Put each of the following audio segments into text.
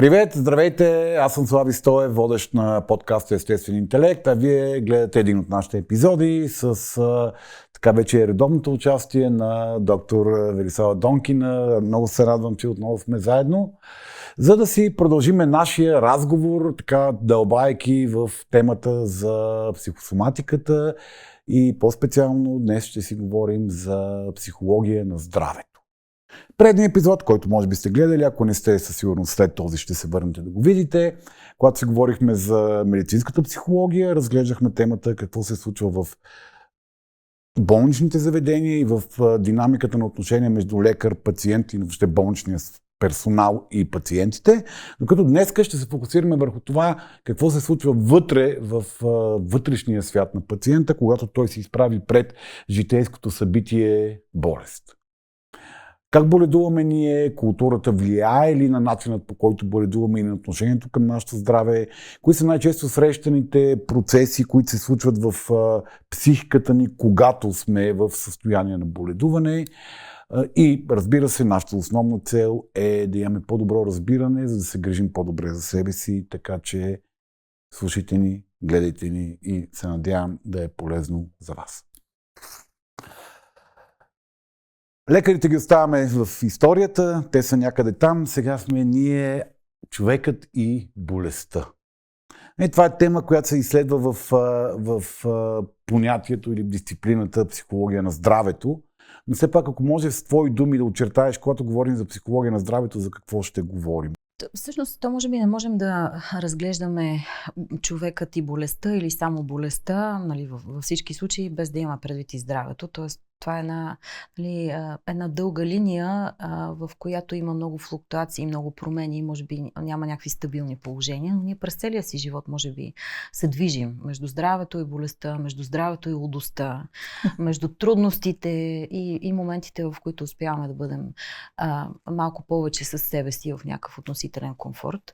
Привет, здравейте! Аз съм Слави Стоев, водещ на подкаста Естествен интелект, а вие гледате един от нашите епизоди с така вече редовното участие на доктор Велислава Донкина. Много се радвам, че отново сме заедно, за да си продължиме нашия разговор, така дълбайки в темата за психосоматиката и по-специално днес ще си говорим за психология на здравето. Предният епизод, който може би сте гледали, ако не сте, със сигурност след този ще се върнете да го видите. Когато си говорихме за медицинската психология, разглеждахме темата какво се случва в болничните заведения и в динамиката на отношения между лекар, пациент и въобще болничния персонал и пациентите. Докато днес ще се фокусираме върху това какво се случва вътре в вътрешния свят на пациента, когато той се изправи пред житейското събитие болест. Как боледуваме ние, културата влияе ли на начинът, по който боледуваме и на отношението към нашето здраве, кои са най-често срещаните процеси, които се случват в психиката ни, когато сме в състояние на боледуване. И разбира се, нашата основна цел е да имаме по-добро разбиране, за да се грижим по-добре за себе си, така че слушайте ни, гледайте ни и се надявам да е полезно за вас. Лекарите ги оставяме в историята, те са някъде там, сега сме ние, човекът и болестта. Това е тема, която се изследва в понятието или в дисциплината психология на здравето. Но все пак, ако може с твои думи да очертаеш, когато говорим за психология на здравето, за какво ще говорим? Всъщност, то може би не можем да разглеждаме човекът и болестта или само болестта, нали, във всички случаи, без да има предвид и здравето. Тоест, това е една дълга линия, в която има много флуктуации, много промени, може би няма някакви стабилни положения, но ние през целия си живот може би се движим между здравето и болестта, между здравето и лудостта, между трудностите и моментите, в които успяваме да бъдем малко повече със себе си в някакъв относителен комфорт.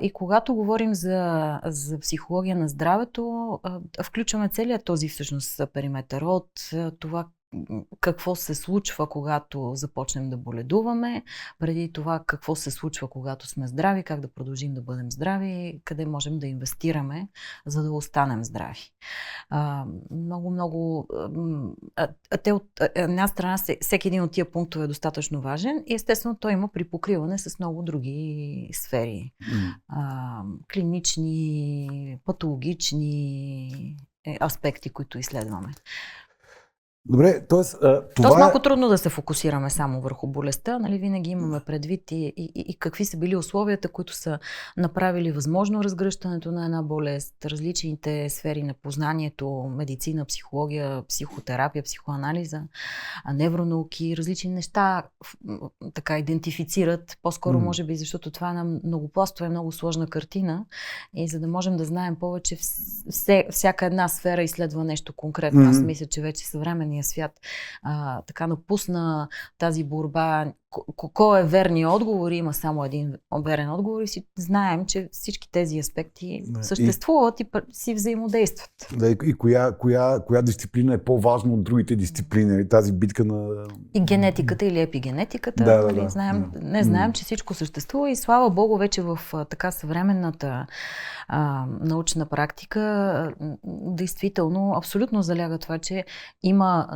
И когато говорим за психология на здравето, включваме целият този всъщност периметър от това какво се случва, когато започнем да боледуваме, преди това какво се случва, когато сме здрави, как да продължим да бъдем здрави, къде можем да инвестираме, за да останем здрави. Много. Те от една страна, всеки един от тия пунктове е достатъчно важен и естествено той има припокриване с много други сфери. Клинични, патологични аспекти, които изследваме. Добре, Тоест малко трудно да се фокусираме само върху болестта, нали, винаги имаме предвид и какви са били условията, които са направили възможно разгръщането на една болест, различните сфери на познанието, медицина, психология, психотерапия, психоанализа, невронауки, различни неща така идентифицират, по-скоро може би, защото това е една многопластова и много сложна картина и за да можем да знаем повече, всяка една сфера изследва нещо конкретно. Аз мисля, че вече съвременният свят така напусна тази борба. Кой е верният отговор? Има само един верен отговор и си знаем, че всички тези аспекти съществуват и си взаимодействат. Да, и коя дисциплина е по-важна от другите дисциплини? Тази битка на... И генетиката или епигенетиката. Знаем, че всичко съществува и слава Богу вече в така съвременната научна практика действително абсолютно заляга това, че има...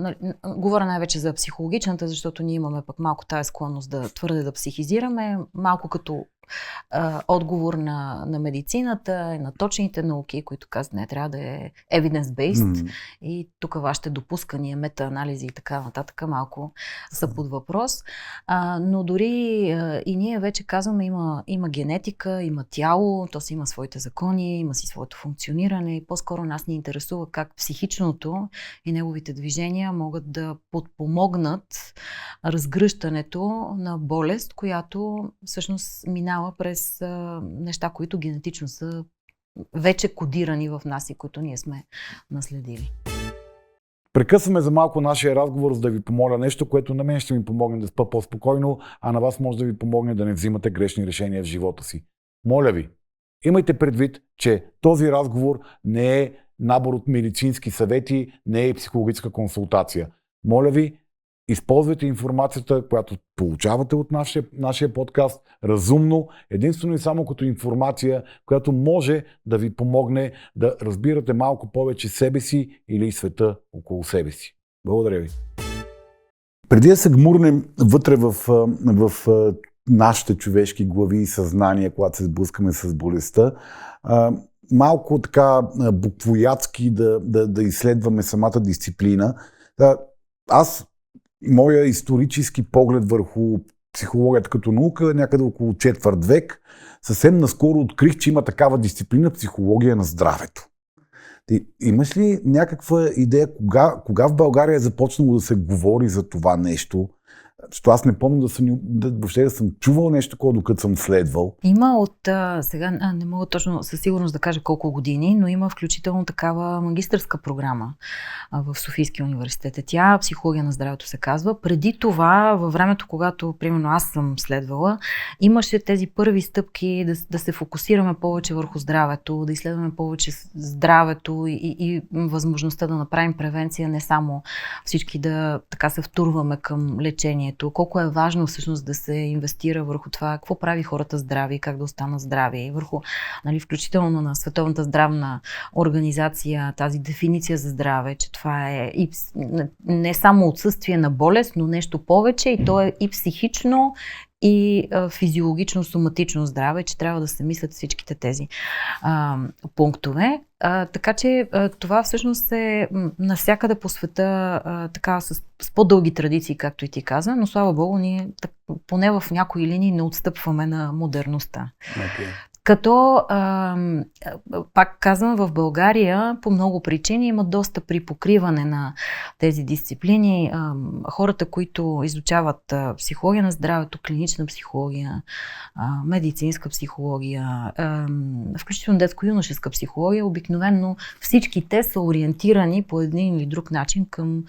Говоря най-вече за психологичната, защото ние имаме пък малко тая склонност да твърде да психизираме, малко като отговор на медицината и на точните науки, които казват, не трябва да е evidence-based и тук вашите допускания, метаанализи и така нататък малко са под въпрос. Но дори и ние вече казваме, има генетика, има тяло, то си има своите закони, има си своето функциониране и по-скоро нас ни интересува как психичното и неговите движения могат да подпомогнат разгръщането на болест, която всъщност минава през неща, които генетично са вече кодирани в нас и които ние сме наследили. Прекъсваме за малко нашия разговор, за да ви помоля нещо, което на мен ще ми помогне да спа по-спокойно, а на вас може да ви помогне да не взимате грешни решения в живота си. Моля ви, имайте предвид, че този разговор не е набор от медицински съвети, не е психологическа консултация. Моля ви, използвайте информацията, която получавате от нашия подкаст разумно, единствено и само като информация, която може да ви помогне да разбирате малко повече себе си или света около себе си. Благодаря ви. Преди да се гмурнем вътре в нашите човешки глави и съзнания, когато се сблъскаме с болестта, малко така буквоядски да изследваме самата дисциплина. Моя исторически поглед върху психологията като наука някъде около четвърт век, съвсем наскоро открих, че има такава дисциплина психология на здравето. Ти имаш ли някаква идея кога в България е започнало да се говори за това нещо? Защото аз не помня въобще да съм чувал нещо такова, докато съм следвал. Има от сега, не мога точно със сигурност да кажа колко години, но има включително такава магистърска програма в Софийския университет. Тя психология на здравето се казва. Преди това, във времето, когато примерно аз съм следвала, имаше тези първи стъпки да се фокусираме повече върху здравето, да изследваме повече здравето и възможността да направим превенция, не само всички да така се втурваме към лечение. Колко е важно всъщност да се инвестира върху това, какво прави хората здрави, как да останат здрави, и върху, включително на Световната здравна организация, тази дефиниция за здраве, че това е и не само отсъствие на болест, но нещо повече, и то е и психично, и физиологично, соматично здраве, че трябва да се мислят всичките тези пунктове. Така че това всъщност е навсякъде по света така с по-дълги традиции, както и ти каза, но слава Богу, ние поне в някои линии не отстъпваме на модерността. Okay. Като, пак казвам, в България по много причини има доста припокриване на тези дисциплини. Хората, които изучават психология на здравето, клинична психология, медицинска психология, включително детско-юношеска психология, обикновено всички те са ориентирани по един или друг начин към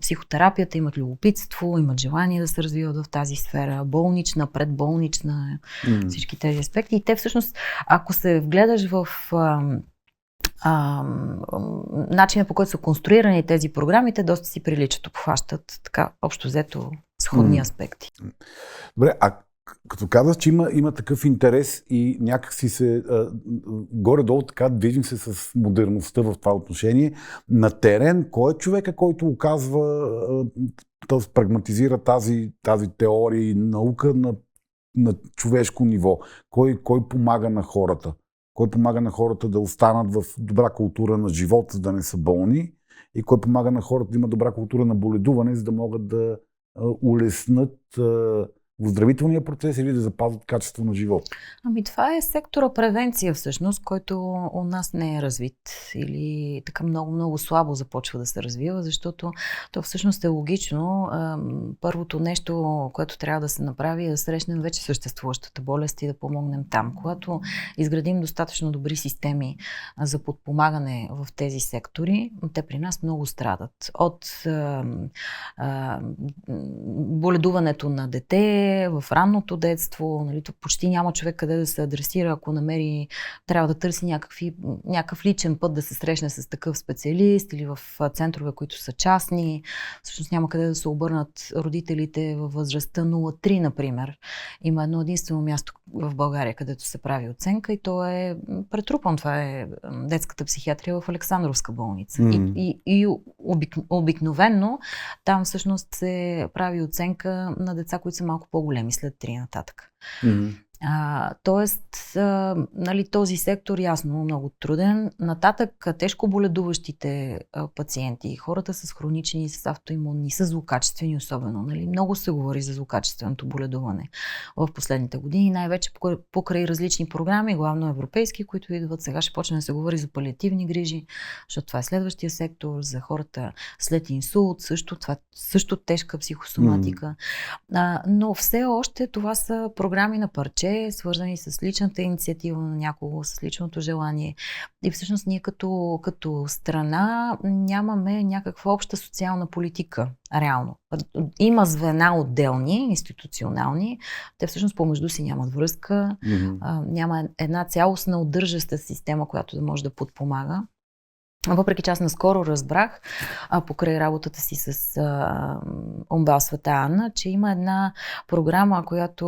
психотерапията, имат любопитство, имат желание да се развиват в тази сфера, болнична, предболнична, всички тези аспекти. И те всъщност, ако се вгледаш в начина, по който са конструирани тези програми, те доста си приличат, обхващат така общо взето сходни аспекти. Добре, като казах, че има такъв интерес и някак си се горе-долу така движим се с модерността в това отношение, на терен, кой е човека, който оказва, т.е. прагматизира тази теория и наука на човешко ниво? Кой помага на хората? Кой помага на хората да останат в добра култура на живот, за да не са болни? И кой помага на хората да имат добра култура на боледуване, за да могат да улеснат оздравителния процес или да запазват качество на живот? Това е сектора превенция всъщност, който у нас не е развит или така много слабо започва да се развива, защото то всъщност е логично. Първото нещо, което трябва да се направи, е да срещнем вече съществуващата болест и да помогнем там. Когато изградим достатъчно добри системи за подпомагане в тези сектори, те при нас много страдат. От боледуването на дете, в ранното детство, почти няма човек къде да се адресира, ако намери, трябва да търси някакъв личен път да се срещне с такъв специалист или в центрове, които са частни. Всъщност няма къде да се обърнат родителите във възрастта 0-3, например. Има едно единствено място в България, където се прави оценка, и то е претрупан. Това е детската психиатрия в Александровска болница. И обикновенно там всъщност се прави оценка на деца, които са малко по-големи, след 3 нататък. Тоест, този сектор ясно много труден. Нататък тежко боледуващите пациенти, хората с хронични и с автоимунни, с злокачествени особено. Много се говори за злокачественото боледуване в последните години, най-вече покрай различни програми, главно европейски, които идват. Сега ще почне да се говори за палиативни грижи, защото това е следващия сектор, за хората след инсулт, също тежка психосоматика. Но все още това са програми на парче, свързани с личната инициатива на някого, с личното желание. И всъщност ние като страна нямаме някаква обща социална политика, реално. Има звена отделни, институционални, те всъщност помежду си нямат връзка, няма една цялостна удържаща система, която да може да подпомага. Въпреки че аз наскоро разбрах, покрай работата си с омбал Света Анна, че има една програма, която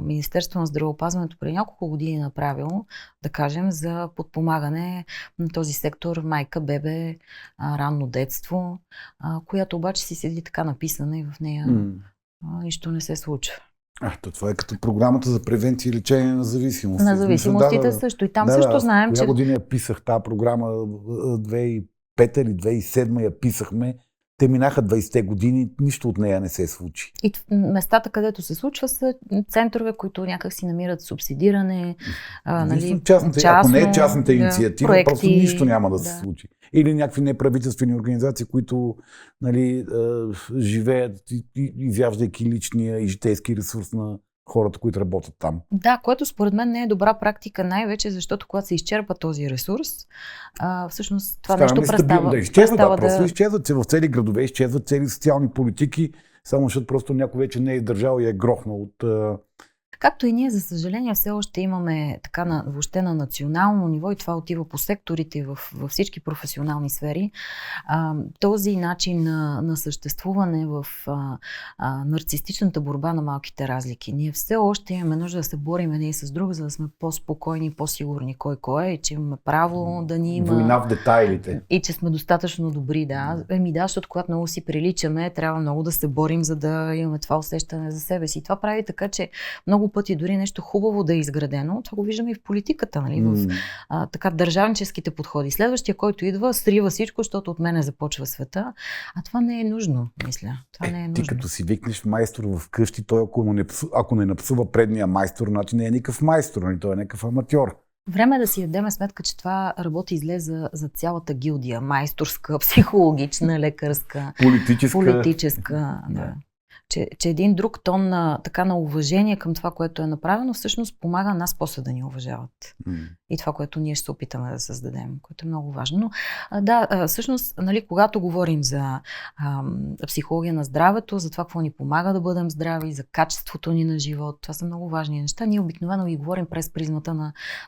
Министерството на здравеопазването преди няколко години е направило, да кажем, за подпомагане на този сектор майка, бебе, ранно детство, която обаче си седи така написана и в нея нищо не се случва. Това е като програмата за превенция и лечение на зависимости. На зависимостите също. И там също знаем, че... Коя година я писах тази програма, 2005 или 2007 я писахме. Те минаха 20-те години, нищо от нея не се случи. И местата, където се случва, са центрове, които някак си намират субсидиране. Ако не е частната инициатива, проекти, просто нищо няма да се случи. Или някакви неправителствени организации, които живеят, изяждайки личния и житейски ресурс на хората, които работят там. Да, което според мен не е добра практика, най-вече защото когато се изчерпа този ресурс, всъщност това нещо престава да изчезва. Просто изчезват се в цели градове, изчезват цели социални политики, само защото просто някой вече не е издържал и е грохнал от... Както и ние, за съжаление, все още имаме така въобще на национално ниво, и това отива по секторите във всички професионални сфери, този начин на съществуване в нарцистичната борба на малките разлики. Ние все още имаме нужда да се борим едни с друг, за да сме по-спокойни, по-сигурни кой е, и че имаме право да ни има... Война в детайлите. И че сме достатъчно добри, да. Защото когато много си приличаме, трябва много да се борим, за да имаме това усещане за себе си. И това прави така, че много пъти дори нещо хубаво да е изградено. Това го виждаме и в политиката, нали? В така държавническите подходи. Следващия, който идва, срива всичко, защото от мене започва света. А това не е нужно, мисля. Това не е нужно. Ти като си викнеш майстор в къщи, той ако не напсува предния майстор, значи не е никакъв майстор, нали? Той е някакъв аматьор. Време е да си дадем сметка, че това работи зле за цялата гилдия. Майсторска, психологична, лекарска, политическа. Да. Че един друг тон на уважение към това, което е направено, всъщност помага нас после да ни уважават. И това, което ние ще се опитаме да създадем, което е много важно. Но всъщност, нали, когато говорим за психология на здравето, за това какво ни помага да бъдем здрави, за качеството ни на живот, това са много важни неща. Ние обикновено ги говорим през призмата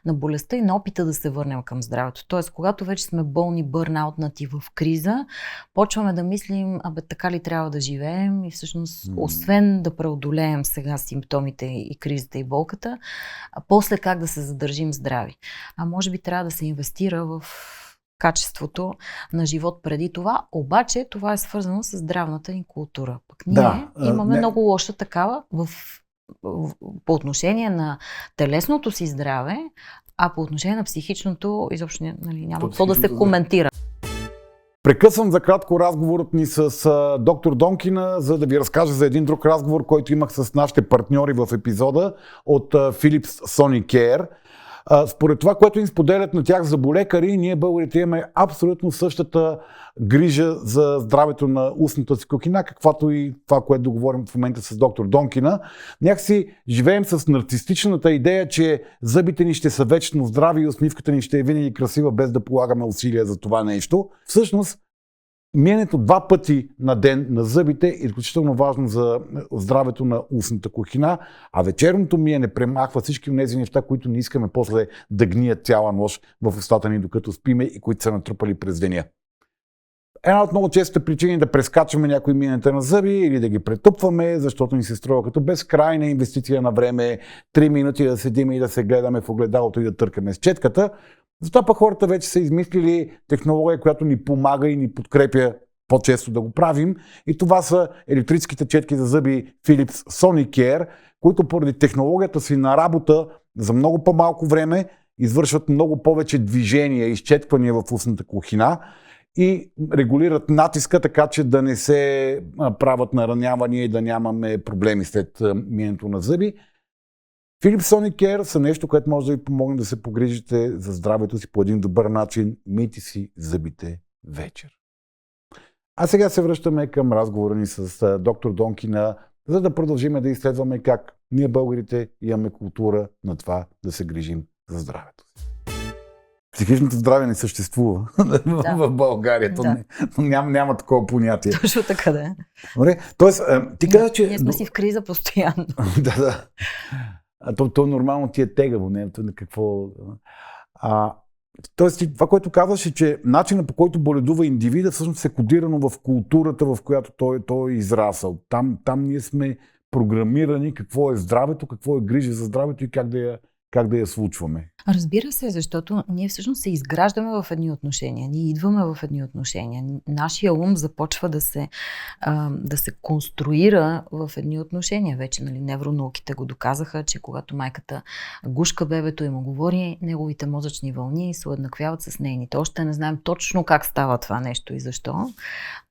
на болестта и на опита да се върнем към здравето. Тоест, когато вече сме болни, бърнаутнати в криза, почваме да мислим, така ли трябва да живеем, и всъщност освен да преодолеем сега симптомите и кризата и болката, после как да се задържим здрави. Може би трябва да се инвестира в качеството на живот преди това, обаче това е свързано с здравната ни култура. Пък ние имаме много лоша такава по отношение на телесното си здраве, а по отношение на психичното изобщо няма какво да се коментира. Прекъсвам за кратко разговорът ни с доктор Донкина, за да ви разкажа за един друг разговор, който имах с нашите партньори в епизода от Philips Sonicare. Според това, което им споделят на тях зъболекари, ние българите имаме абсолютно същата грижа за здравето на устната си кухина, каквато и това, което договорим в момента с доктор Донкина. Някакси живеем с нарцистичната идея, че зъбите ни ще са вечно здрави и усмивката ни ще е винаги красива, без да полагаме усилия за това нещо. Всъщност, миенето 2 пъти на ден на зъбите е изключително важно за здравето на устната кухина, а вечерното миене премахва всички от тези неща, които не искаме после да гният цяла нощ в устата ни, докато спиме и които са натрупали през деня. Една от много честите причини да прескачаме някои миенета на зъби или да ги претупваме, защото ни се струва като безкрайна инвестиция на време, 3 минути да седим и да се гледаме в огледалото и да търкаме с четката. Затова пък хората вече са измислили технология, която ни помага и ни подкрепя по-често да го правим. И това са електрическите четки за зъби Philips Sonicare, които поради технологията си на работа за много по-малко време извършват много повече движения и изчетквания в устната кухина и регулират натиска, така че да не се правят наранявания и да нямаме проблеми след миенето на зъби. Philips Sonicare са нещо, което може да ви помогне да се погрижите за здравето си по един добър начин. Мийте си зъбите вечер. А сега се връщаме към разговора ни с доктор Донкина, за да продължим да изследваме как ние българите имаме култура на това да се грижим за здравето си. Психичното здраве не съществува в България. Няма такова понятие. Точно така, да. Добре, тоест, ти каза, че... Ние сме си в криза постоянно. Да. То нормално ти е тегаво, не е какво... Тоест, това, което казваш е, че начинът, по който боледува индивида, всъщност е кодирано в културата, в която той е израсъл. Там ние сме програмирани какво е здравето, какво е грижа за здравето и как да я случваме. Разбира се, защото ние всъщност се изграждаме в едни отношения. Ние идваме в едни отношения. Нашия ум започва да се конструира в едни отношения. Вече невронауките го доказаха, че когато майката гушка бебето и му говори, неговите мозъчни вълни се уеднаквяват с нейните. Още не знаем точно как става това нещо и защо,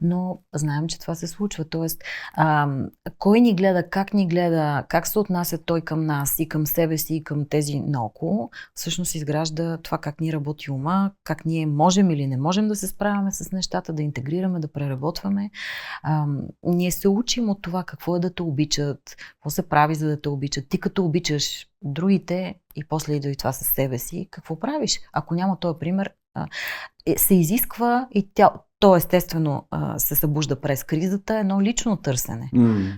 но знаем, че това се случва. Тоест, кой ни гледа, как се отнася той към нас и към себе си и към тези наоколо, всъщност изгражда това как ни работи ума, как ние можем или не можем да се справяме с нещата, да интегрираме, да преработваме. Ние се учим от това какво е да те обичат, какво се прави за да те обичат. Ти като обичаш другите и после идва и това със себе си, какво правиш? Ако няма този пример, се изисква и то естествено се събужда през кризата, едно лично търсене.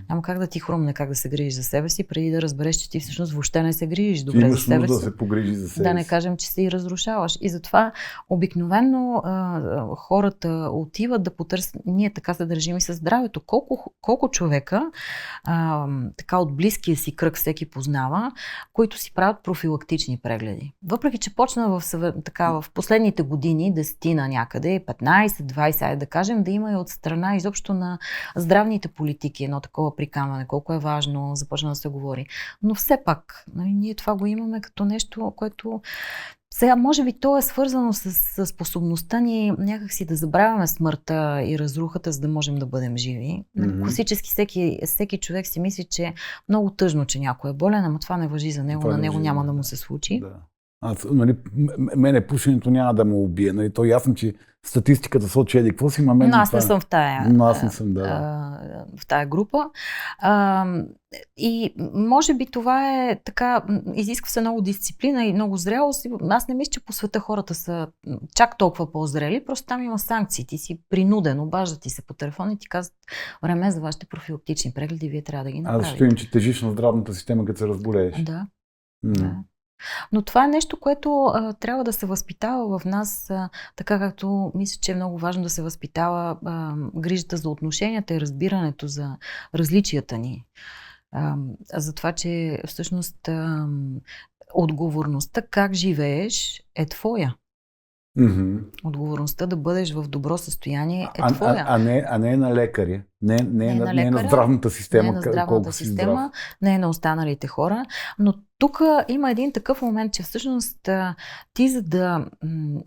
Няма как да ти хрумне как да се грижиш за себе си, преди да разбереш, че ти всъщност въобще не се грижиш добре за себе си. Да се погрижи за себе си. Да не кажем, че се и разрушаваш. И затова обикновено хората отиват да потърсят. Ние така се държим и със здравето. Колко човека така от близкия си кръг всеки познава, които си правят профилактични прегледи. Въпреки че почна в последните години, 10 някъде, 15, 20, да кажем, да има и от страна изобщо на здравните политики едно такова приканване, колко е важно, започна да се говори. Но все пак, ние това го имаме като нещо, което сега може би то е свързано с способността ни някакси да забравяме смъртта и разрухата, за да можем да бъдем живи. Класически всеки човек си мисли, че е много тъжно, че някой е болен, ама това не важи за него, на него няма да му се случи. Да. Мене пушенето няма да му убие. То е ясно, че статистиката сочи еди какво си, но аз не съм в тая, в тая група. И може би това е така, изисква се много дисциплина и много зрелост. Аз не мисля, че по света хората са чак толкова по-зрели, просто там има санкции. Ти си принуден, обаждат ти се по телефон и ти казват, време за вашите профилактични прегледи, вие трябва да ги направите. Защото им, че тежиш на здравната система, като се разболееш. Да. Но това е нещо, което трябва да се възпитава в нас, така както мисля, че е много важно да се възпитава грижата за отношенията и разбирането за различията ни. За това, че всъщност отговорността как живееш е твоя. Отговорността да бъдеш в добро състояние е твоя. А не е на лекаря. Не е на здравната система. Не е на здравната система, не е на останалите хора. Но тук има един такъв момент, че всъщност ти, за да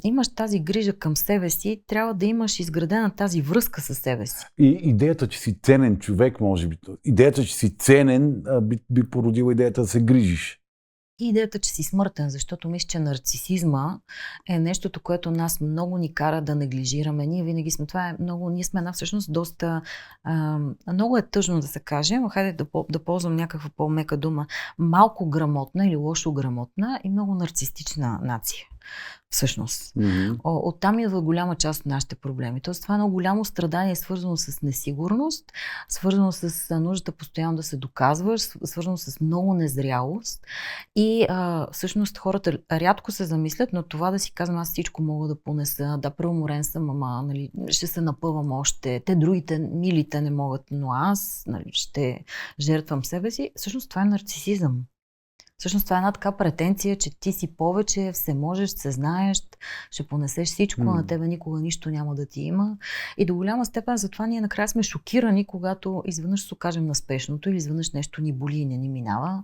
имаш тази грижа към себе си, трябва да имаш изградена тази връзка със себе си. И идеята, че си ценен човек, може би. Идеята, че си ценен, би породила идеята да се грижиш. И идеята, че си смъртен, защото мисля, че нарцисизма е нещото, което нас много ни кара да неглижираме. Ние винаги сме, ние сме една всъщност доста, много е тъжно да се каже, но хайде да ползвам някаква по-мека дума, малко грамотна или лошо грамотна и много нарцистична нация. Всъщност. Оттам идва голяма част от нашите проблеми. Тоест това е много голямо страдание, свързано с несигурност, свързано с нуждата постоянно да се доказваш, свързано с много незрялост. И всъщност хората рядко се замислят, но това да си казвам, аз всичко мога да понеса, да преуморен съм, ама ще се напъвам още, те другите, милите не могат, но аз ще жертвам себе си. Всъщност това е нарцисизъм. Всъщност това е една така претенция, че ти си повече, все можеш, се знаеш, ще понесеш всичко, на тебе никога нищо няма да ти има. И до голяма степен затова ние накрая сме шокирани, когато изведнъж се окажем на спешното или изведнъж нещо ни боли и не ни минава.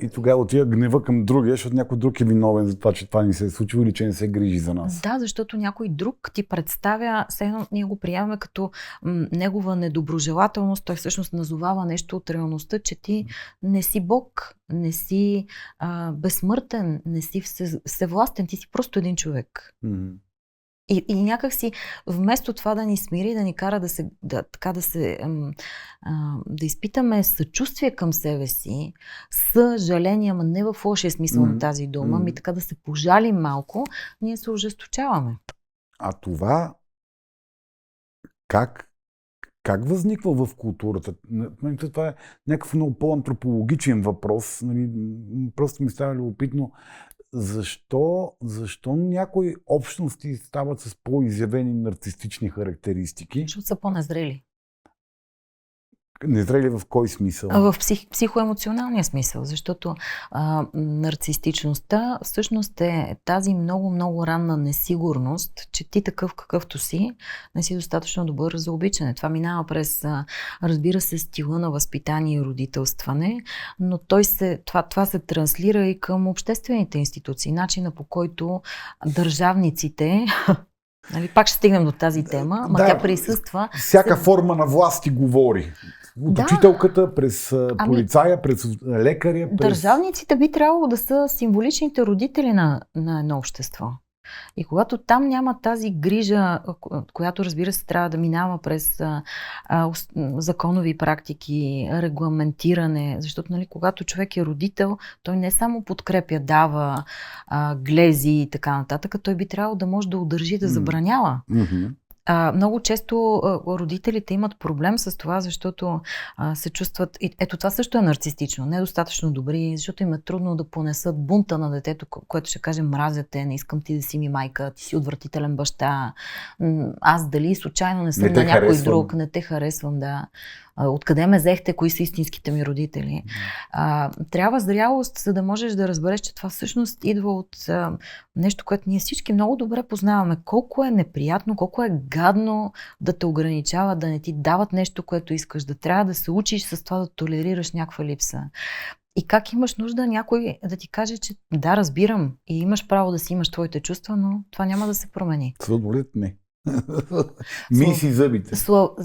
И тогава отива гнева към другия, защото някой друг е виновен за това, че това ни се е случило или че не се грижи за нас. Да, защото някой друг ти представя, ние го приемаме като негова недоброжелателност, той всъщност назовава нещо от реалността, че ти не си Бог, не си безсмъртен, не си всевластен, ти си просто един човек. И някак си, вместо това да ни смири, да ни кара да изпитаме съчувствие към себе си, съжаление, ама не в лошия смисъл на тази дума, ми така да се пожалим малко, ние се ожесточаваме. А това как възниква в културата? Това е някакъв много по-антропологичен въпрос. Просто ми става любопитно. защо някои общности стават с по-изявени нарцистични характеристики? Защото са по-незрели. Незрели в кой смисъл? В психоемоционалния смисъл, защото нарцистичността всъщност е тази много ранна несигурност, че ти такъв какъвто си, не си достатъчно добър за обичане. Това минава през, разбира се, стила на възпитание и родителстване, но това се транслира и към обществените институции. Начина, по който държавниците... Нали, пак ще стигнем до тази тема, но тя присъства. Всяка форма на власт ти говори. От учителката, през полицая, през лекаря. Държавниците би трябвало да са символичните родители на едно общество. И когато там няма тази грижа, която, разбира се, трябва да минава през законови практики, регламентиране, защото, нали, когато човек е родител, той не само подкрепя, дава, глези и така нататък, той би трябвало да може да удържи, да забранява. Много често родителите имат проблем с това, защото се чувстват... Ето това също е нарцистично, недостатъчно добри, защото им е трудно да понесат бунта на детето, което ще каже: мразя те, не искам ти да си ми майка, ти си отвратителен баща, аз дали случайно не съм на някой друг, не те харесвам, да. Откъде ме взехте, кои са истинските ми родители. Трябва зрялост, за да можеш да разбереш, че това всъщност идва от нещо, което ние всички много добре познаваме. Колко е неприятно, колко е гадно да те ограничава, да не ти дават нещо, което искаш, да трябва да се учиш с това да толерираш някаква липса. И как имаш нужда някой да ти каже, че да, разбирам и имаш право да си имаш твоите чувства, но това няма да се промени. Сладолет не. Мий си зъбите.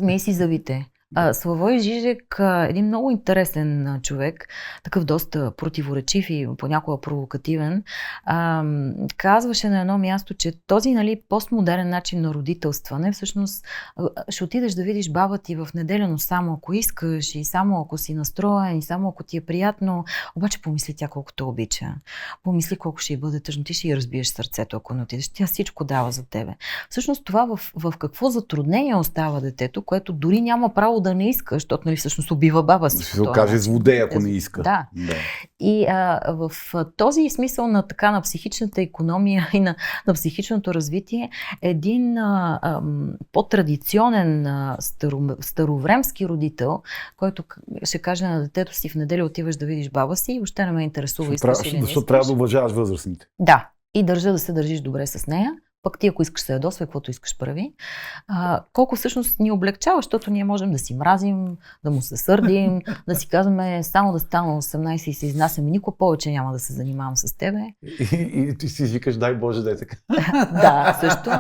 Мий си зъбите. Славой Жижек, един много интересен човек, такъв доста противоречив и понякога провокативен, казваше на едно място, че този, нали, постмодерен начин на родителстване, всъщност ще отидеш да видиш баба ти в неделя, само ако искаш и само ако си настроен и само ако ти е приятно, обаче помисли тя колко те обича. Помисли колко ще й бъде тъжно, ти ще й разбиеш сърцето, ако не отидеш. Тя всичко дава за тебе. Всъщност това в какво затруднение остава детето, което дори няма право да не иска, защото, нали, всъщност убива баба си. Ще се окаже злодей, ако не иска. Да. И в този смисъл на психичната икономия и на психичното развитие, един по-традиционен старовремски родител, който ще каже на детето си: в неделя отиваш да видиш баба си и въобще не ме интересува, искаш или не искаш. Защото трябва да уважаваш възрастните. Да. И държа да се държиш добре с нея. Пък ти, ако искаш се ядосва, каквото искаш прави. Колко всъщност ни облегчава, защото ние можем да си мразим, да му се сърдим, да си казваме: само да стана 18 и се изнасям, никога повече няма да се занимавам с тебе. И ти си викаш: дай Боже да е така. Да, също.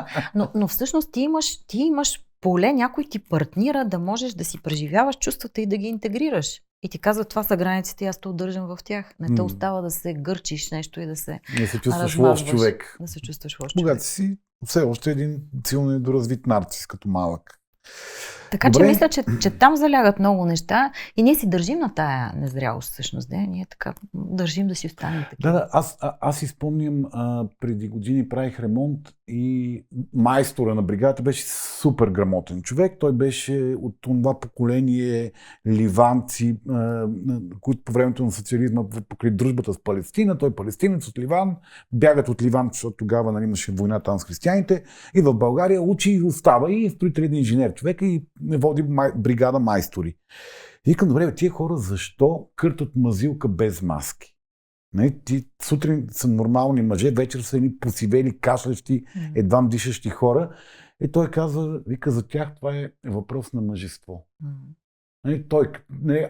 Но всъщност ти имаш поле, някой ти партнира да можеш да си преживяваш чувствата и да ги интегрираш. И ти казва: това са границите и аз те удържам в тях. Не те остава да се гърчиш нещо и да се чувстваш лош човек. Да се чувстваш лош човек. Когато си все още един силно недоразвит нарцис като малък. Така че мисля, че там залягат много неща и ние си държим на тая незрялост всъщност. Ние така държим да си останем такива. Да, аз си спомням, преди години правих ремонт и майстора на бригадата беше супер грамотен човек. Той беше от това поколение ливанци, които по времето на социализма покрай дружбата с Палестина, той палестинец от Ливан, бягат от Ливан, защото тогава, нали, имаше война там с християните, и в България учи и остава и строителен инженер човека и води бригада майстори. И викам: добре, тия хора защо къртат мазилка без маски? Ти сутрин са нормални мъже, вечер са едни посивели, кашлящи, едвам дишащи хора. И той казва, вика: за тях това е въпрос на мъжество.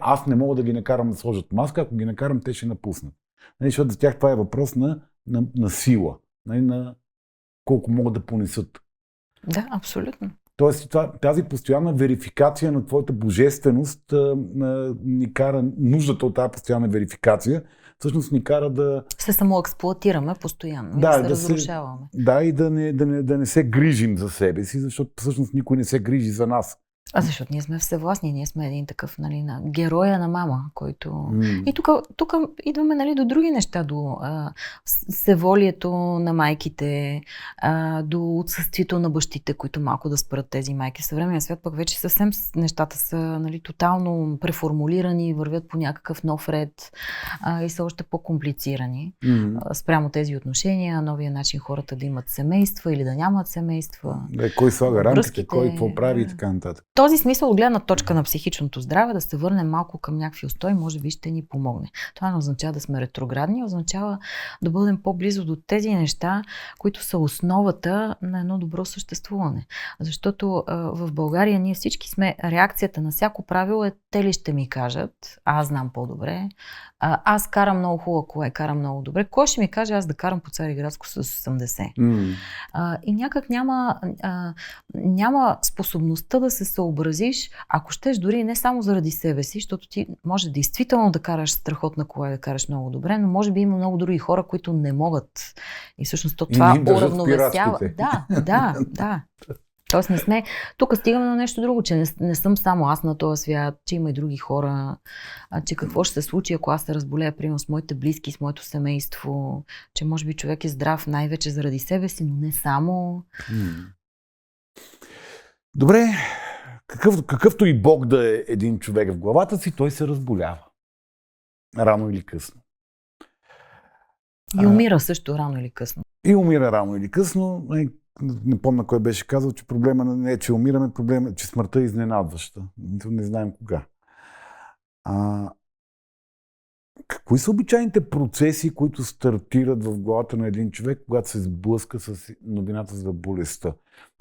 Аз не мога да ги накарам да сложат маска, ако ги накарам, те ще напуснат. Защото за тях това е въпрос на сила, на колко могат да понесат. Да, абсолютно. Тоест тази постоянна верификация на твоята божественост ни кара, нуждата от тази постоянна верификация, всъщност ни кара да се самоексплоатираме постоянно, да се разрушаваме. Да, и да не се грижим за себе си, защото всъщност никой не се грижи за нас. Защото ние сме всевластни, ние сме един такъв, нали, героя на мама, който... И тук идваме, нали, до други неща, до всеволието на майките, до отсъствието на бащите, които малко да спрат тези майки. В съвременния свят пък вече съвсем нещата са, нали, тотално преформулирани, вървят по някакъв нов ред и са още по-комплицирани спрямо тези отношения, новия начин хората да имат семейства или да нямат семейства. Кой слага рамките, кой какво прави и така нататък. В този смисъл, от гледна точка на психичното здраве, да се върнем малко към някакви устои, може би ще ни помогне. Това не означава да сме ретроградни, означава да бъдем по-близо до тези неща, които са основата на едно добро съществуване. Защото в България ние всички сме, реакцията на всяко правило е: те ли ще ми кажат, аз знам по-добре, аз карам много хубаво кола и карам много добре, кой ще ми каже аз да карам по Цариградско с 80? И някак няма способността да се съобразиш, ако щеш дори не само заради себе си, защото ти може действително да караш страхотна кола и да караш много добре, но може би има много други хора, които не могат. И всъщност това уравновесява. Да. Тоест не сме... Тук стигаме на нещо друго, че не съм само аз на този свят, че има и други хора, че какво ще се случи, ако аз се разболея, примерно, с моите близки, с моето семейство, че може би човек е здрав най-вече заради себе си, но не само. Добре, какъвто и Бог да е един човек в главата си, той се разболява. Рано или късно. И умира също рано или късно. И умира рано или късно. Не помня кой беше казал, че проблема не е, че умираме, проблема е, че смъртта е изненадваща. Не знаем кога. Кои са обичайните процеси, които стартират в главата на един човек, когато се сблъска с новината за болестта?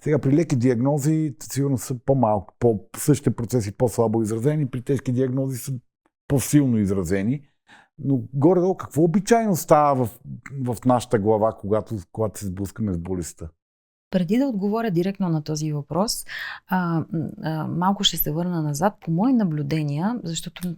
Сега при леки диагнози сигурно са по-малко, същите процеси по-слабо изразени, при тежки диагнози са по-силно изразени. Но горе-долу какво обичайно става в нашата глава, когато се сблъскаме с болестта? Преди да отговоря директно на този въпрос, малко ще се върна назад. По мои наблюдения, защото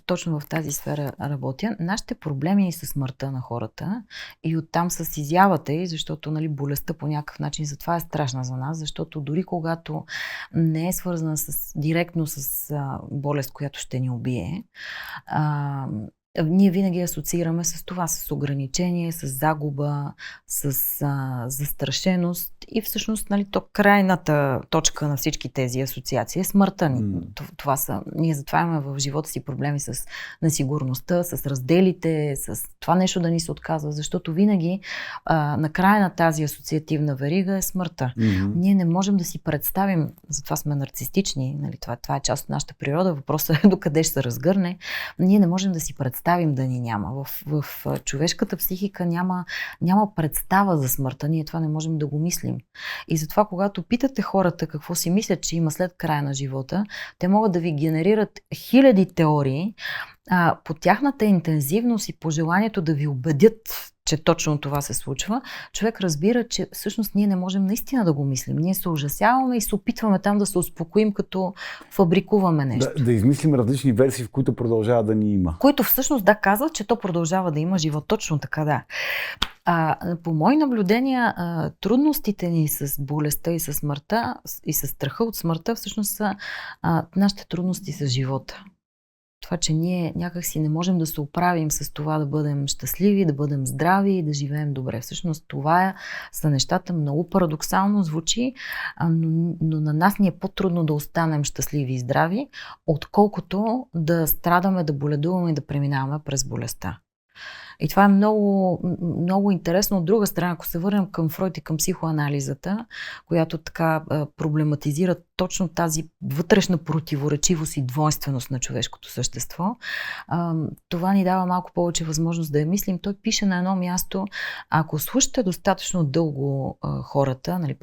точно в тази сфера работя, нашите проблеми с смъртта на хората и оттам с изявата й, защото, нали, болестта по някакъв начин затова е страшна за нас, защото дори когато не е свързана директно с болест, която ще ни убие, ние винаги асоциираме с това, с ограничение, с загуба, с застрашеност и всъщност, нали, крайната точка на всички тези асоциации е смъртта. Това са, ние затова имаме в живота си проблеми с несигурността, с разделите, с това нещо да ни се отказва, защото винаги на края на тази асоциативна верига е смъртта. Ние не можем да си представим, затова сме нарцистични, нали, това е част от нашата природа, въпросът е докъде ще се разгърне. Ние не можем да си представим да ни няма. В човешката психика няма представа за смъртта. Ние това не можем да го мислим. И затова, когато питате хората какво си мислят, че има след края на живота, те могат да ви генерират хиляди теории. По тяхната интензивност и по желанието да ви убедят, че точно това се случва, човек разбира, че всъщност ние не можем наистина да го мислим. Ние се ужасяваме и се опитваме там да се успокоим, като фабрикуваме нещо. Да измислим различни версии, в които продължава да ни има. Които всъщност казват, че то продължава да има живот. Точно така, да. По мои наблюдения, трудностите ни с болестта и с смъртта и с страха от смъртта всъщност са нашите трудности с живота. Това, че ние някак си не можем да се оправим с това да бъдем щастливи, да бъдем здрави и да живеем добре. Всъщност това са нещата, много парадоксално звучи, но на нас ни е по-трудно да останем щастливи и здрави, отколкото да страдаме, да боледуваме и да преминаваме през болестта. И това е много, много интересно. От друга страна, ако се върнем към Фройд и към психоанализата, която така проблематизира точно тази вътрешна противоречивост и двойственост на човешкото същество, това ни дава малко повече възможност да я мислим. Той пише на едно място: ако слушате достатъчно дълго хората, нали,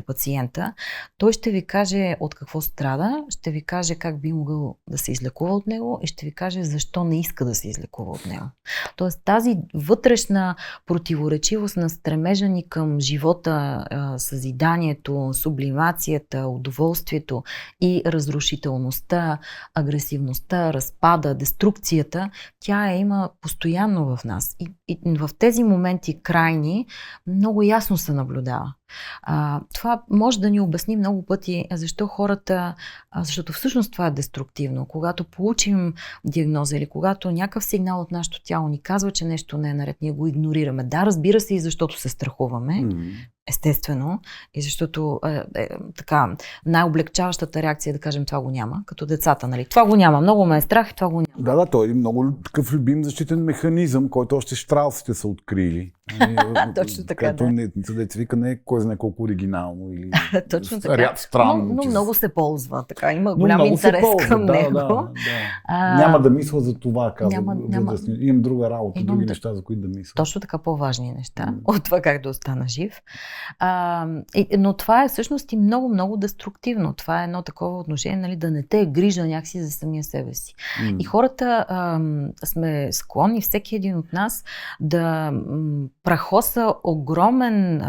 пациента, той ще ви каже от какво страда, ще ви каже как би могъл да се излекува от него и ще ви каже защо не иска да се излекува от него. Тоест тази вътрешна противоречивост на стремежа ни към живота, съзиданието, сублимацията, удоволствието и разрушителността, агресивността, разпада, деструкцията, тя има постоянно в нас. И в тези моменти крайни много ясно се наблюдава. Това може да ни обясни много пъти защо хората, защото всъщност това е деструктивно. Когато получим диагноза или когато някакъв сигнал от нашето тяло ни казва, че нещо не е наред, ние го игнорираме. Да, разбира се, и защото се страхуваме. Естествено, и защото така, най-облегчаващата реакция е да кажем това го няма, като децата, нали? Това го няма, много ме е страх и това го няма. Да, той е много такъв любим защитен механизъм, който още щраусите са открили. Точно така, да. Деца вика не е кой знае колко оригинално или точно така. ряд странно. Но много се ползва, така, има голям интерес към него. Да. Няма да мисля за това, казвам. Имам друга работа, други неща, за които да мисля. Точно така, по-важни неща от това как да остана жив. Но това е всъщност и много деструктивно. Това е едно такова отношение, нали, да не те е грижа някакси за самия себе си. И хората сме склонни, всеки един от нас, да прахоса огромен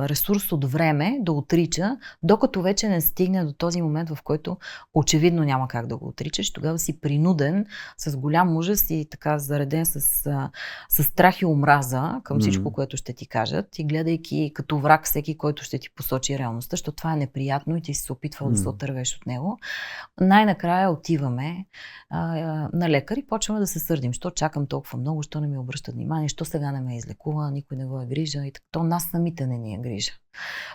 ресурс от време да отрича, докато вече не стигне до този момент, в който очевидно няма как да го отричаш. Тогава си принуден с голям ужас и така зареден с страх и омраза към всичко, което ще ти кажат, и гледайки като враг всеки, който ще ти посочи реалността, защото това е неприятно и ти си се опитвал да се отървеш от него. Най-накрая отиваме на лекар и почваме да се сърдим. Що чакам толкова много, що не ми обръщат внимание, що сега не ме излекува, никой не го е грижа и то нас самите не ни е грижа.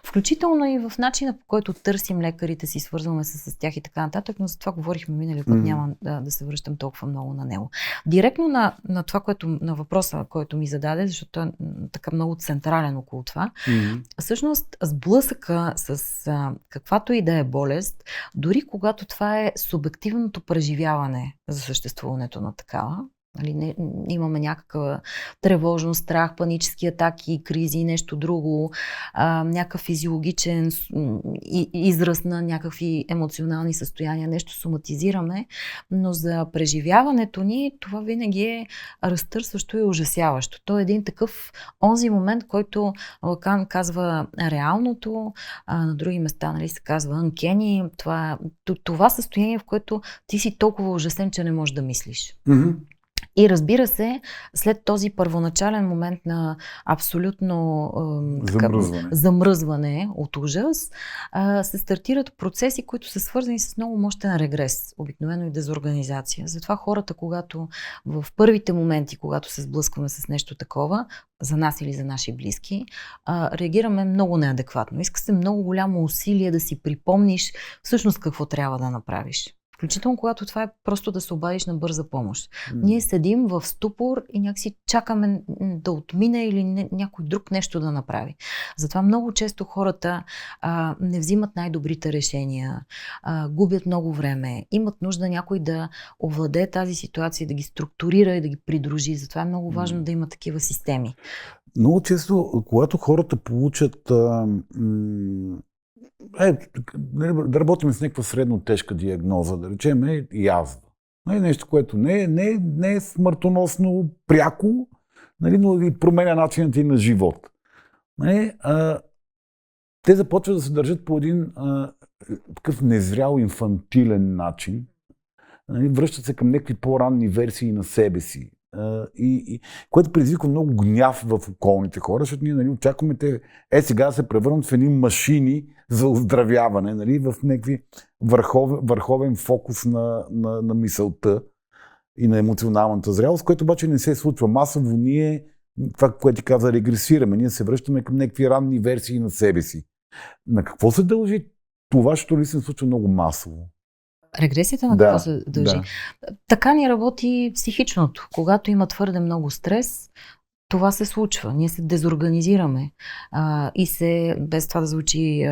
Включително и в начина, по който търсим лекарите си, свързваме се с тях и така нататък, но за това говорихме миналия път, няма да се връщам толкова много на него. Директно на това, на въпроса, който ми зададе, защото е така много централен около това, всъщност сблъсъка с каквато и да е болест, дори когато това е субективното преживяване за съществуването на такава, нали, имаме някаква тревожност, страх, панически атаки, кризи, нещо друго, някакъв физиологичен израз на някакви емоционални състояния, нещо соматизираме, но за преживяването ни това винаги е разтърсващо и ужасяващо. То е един такъв онзи момент, който Лакан казва реалното, на други места, нали, се казва uncanny, това състояние, в което ти си толкова ужасен, че не можеш да мислиш. И разбира се, след този първоначален момент на абсолютно замръзване от ужас, се стартират процеси, които са свързани с много мощен регрес, обикновено и дезорганизация. Затова хората, когато в първите моменти, когато се сблъскваме с нещо такова, за нас или за наши близки, реагираме много неадекватно. Иска се много голямо усилие да си припомниш всъщност какво трябва да направиш. Включително когато това е просто да се обадиш на бърза помощ. Ние седим в ступор и някакси чакаме да отмине или някой друг нещо да направи. Затова много често хората не взимат най-добрите решения, губят много време, имат нужда някой да овладее тази ситуация, да ги структурира и да ги придружи. Затова е много важно да има такива системи. Много често, когато хората получат да работим с някаква средно тежка диагноза, да речем язва. Нещо, което не е смъртоносно пряко, но и променя начинът и на живот. Те започват да се държат по един такъв незрял инфантилен начин. Връщат се към някакви по-ранни версии на себе си. Което предизвиква много гняв в околните хора, защото ние очакваме те сега да се превърнат в едни машини за оздравяване, в някакви върховен фокус на мисълта и на емоционалната зрялост, което обаче не се случва. Масово ние, това, което ти каза, регресираме. Ние се връщаме към някакви ранни версии на себе си. На какво се дължи това, защото ли се случва много масово? Регресията на какво се дължи? Така ни работи психичното. Когато има твърде много стрес, това се случва. Ние се дезорганизираме и без това да звучи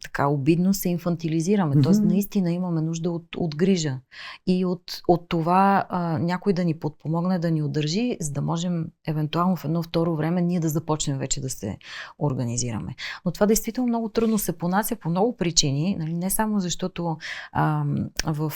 така обидно, се инфантилизираме. Тоест наистина имаме нужда от грижа и от това някой да ни подпомогне, да ни удържи, за да можем евентуално в едно второ време ние да започнем вече да се организираме. Но това действително много трудно се понася по много причини, не само защото в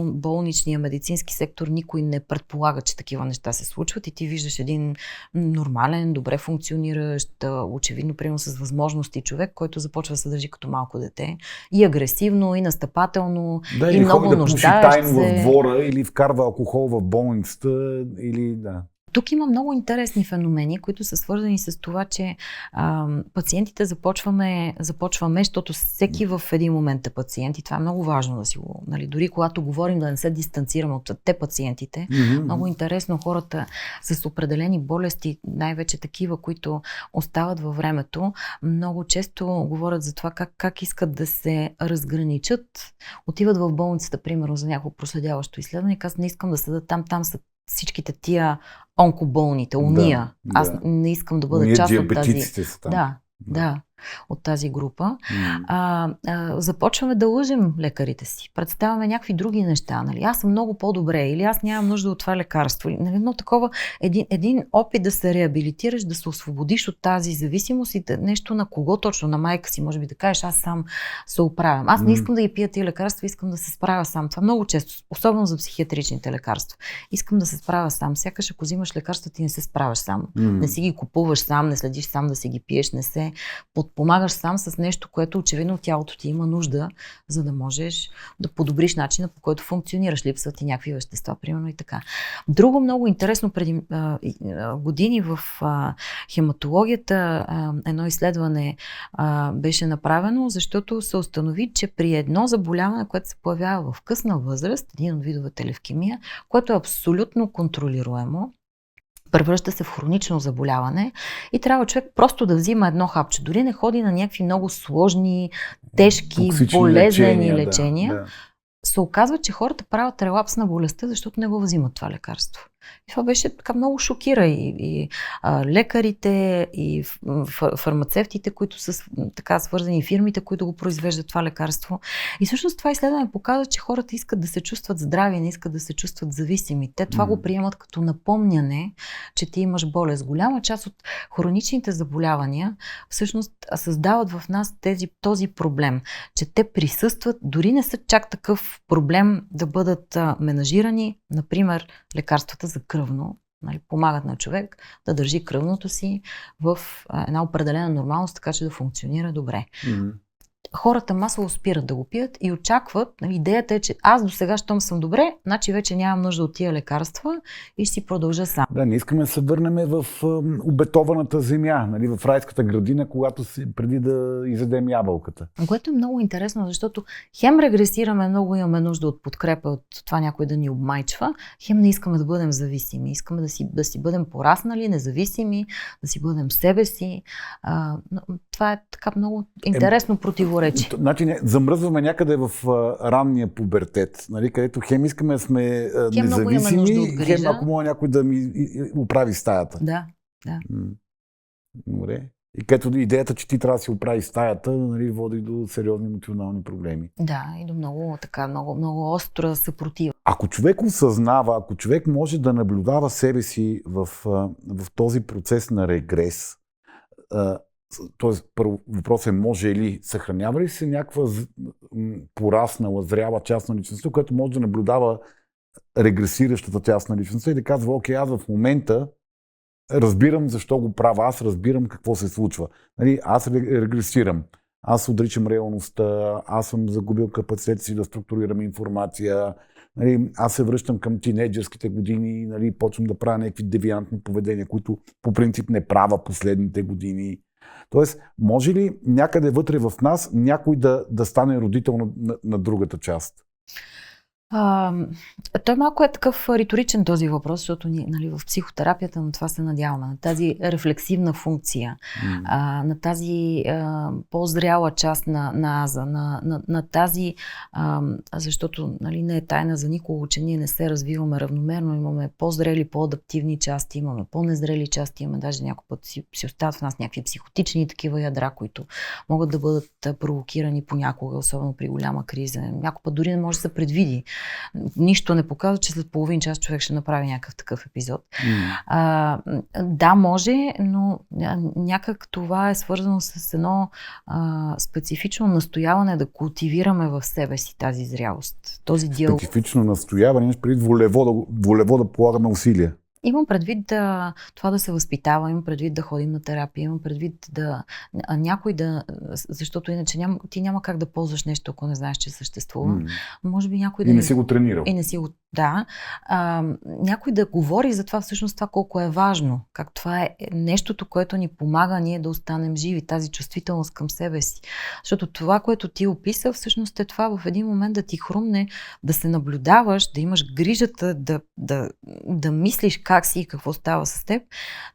болничния медицински сектор никой не предполага, че такива неща се случват и ти виждаш един нормален, добре функциониращ, очевидно примерно с възможности човек, който започва да се държи като малко дете. И агресивно, и настъпателно, и много нуждаещ се. Да, или ходи да пуши тайно в двора, или вкарва алкохол в болницата, или да. Тук има много интересни феномени, които са свързани с това, че пациентите започваме, защото всеки в един момент е пациент и това е много важно да си го, нали, дори когато говорим да не се дистанцираме от те пациентите, много интересно хората с определени болести, най-вече такива, които остават във времето, много често говорят за това как искат да се разграничат, отиват в болницата, примерно за някакво проследяващо изследване и казват, не искам да седа там са всичките тия онкоболните, уния. Аз не искам да бъда част от тази... Са там. Да, от тази група. Започваме да лъжем лекарите си. Представяме някакви други неща. Нали? Аз съм много по-добре или аз нямам нужда от това лекарство. Едно такова, един опит да се реабилитираш, да се освободиш от тази зависимост и нещо на кого точно, на майка си, може би да кажеш, аз сам се оправям. Аз не искам да ги пия тия лекарства, искам да се справя сам. Това много често, особено за психиатричните лекарства. Искам да се справя сам. Сякаш ако взимаш лекарства, ти не се справяш сам. Не си ги купуваш сам, не следиш сам да си ги пиеш, не се подпомагаш сам с нещо, което очевидно тялото ти има нужда, за да можеш да подобриш начина, по който функционираш. Липсват и някакви вещества, примерно и така. Друго много интересно, преди години в хематологията едно изследване беше направено, защото се установи, че при едно заболяване, което се появява в късна възраст, един от видовете левкемия, което е абсолютно контролируемо, превръща се в хронично заболяване и трябва човек просто да взима едно хапче. Дори не ходи на някакви много сложни, тежки, болезнени лечения. Се оказва, че хората правят релапс на болестта, защото не го взимат това лекарство. И това беше така много шокира и лекарите, и фармацевтите, които са така свързани, фирмите, които го произвеждат това лекарство. И всъщност това изследване показва, че хората искат да се чувстват здрави, не искат да се чувстват зависими. Те това го приемат като напомняне, че ти имаш болест. Голяма част от хроничните заболявания всъщност създават в нас този проблем, че те присъстват, дори не са чак такъв проблем да бъдат менажирани, например лекарствата за кръвно, нали, помагат на човек да държи кръвното си в една определена нормалност, така че да функционира добре. Хората масово спират да го пият и очакват, нали, идеята е, че аз до сега, щом съм добре, значи вече нямам нужда от тия лекарства и ще си продължа сам. Да, не искаме да се върнем в обетованата земя, нали, в райската градина, преди да изядем ябълката. Което е много интересно, защото хем регресираме, много имаме нужда от подкрепа, от това някой да ни обмайчва, хем не искаме да бъдем зависими. Искаме да си бъдем пораснали, независими, да си бъдем себе си. Това е така много интересно противоречие. Значи замръзваме някъде в ранния пубертет, нали, където хем искаме да сме независими, хем ако може някой да ми оправи стаята. Да. Добре. И като идеята, че ти трябва да си оправи стаята, нали, води до сериозни емоционални проблеми. Да, и до много остра съпротива. Ако човек осъзнава, ако човек може да наблюдава себе си в този процес на регрес, тоест, първо въпрос е, може ли, съхранява ли се някаква пораснала, зряла част на личността, която може да наблюдава регресиращата част на личността и да казва, окей, аз в момента разбирам защо го правя, аз разбирам какво се случва. Нали, аз регресирам, аз отричам реалността, аз съм загубил капацитета си да структурирам информация, нали, аз се връщам към тинейджърските години, нали, почвам да правя някакви девиантни поведения, които по принцип не правя последните години. Тоест, може ли някъде вътре в нас някой да стане родител на другата част? Той малко е такъв риторичен този въпрос, защото ние, нали, в психотерапията на това се надяваме, на тази рефлексивна функция, на тази по-зряла част на аза, на тази, защото, нали, не е тайна за никого, че ние не се развиваме равномерно, имаме по-зрели, по-адаптивни части, имаме по-незрели части, имаме даже някой път си остават в нас някакви психотични такива ядра, които могат да бъдат провокирани понякога, особено при голяма криза. Някой път дори не може да се предвиди. Нищо не показва, че след половин час човек ще направи някакъв такъв епизод. Да, може, но някак това е свързано с едно специфично настояване да култивираме в себе си тази зрялост. Този диалог. Специфично настояване, преди волево да полагаме усилия. Имам предвид това да се възпитава, имам предвид да ходим на терапия, имам предвид защото иначе ти няма как да ползваш нещо, ако не знаеш, че съществува. Може би някой и не си го тренирал. И не си го, да. Някой да говори за това всъщност това колко е важно, как това е нещото, което ни помага ние да останем живи, тази чувствителност към себе си. Защото това, което ти описа, всъщност е това в един момент да ти хрумне, да се наблюдаваш, да имаш грижата, да мислиш как си и какво става с теб,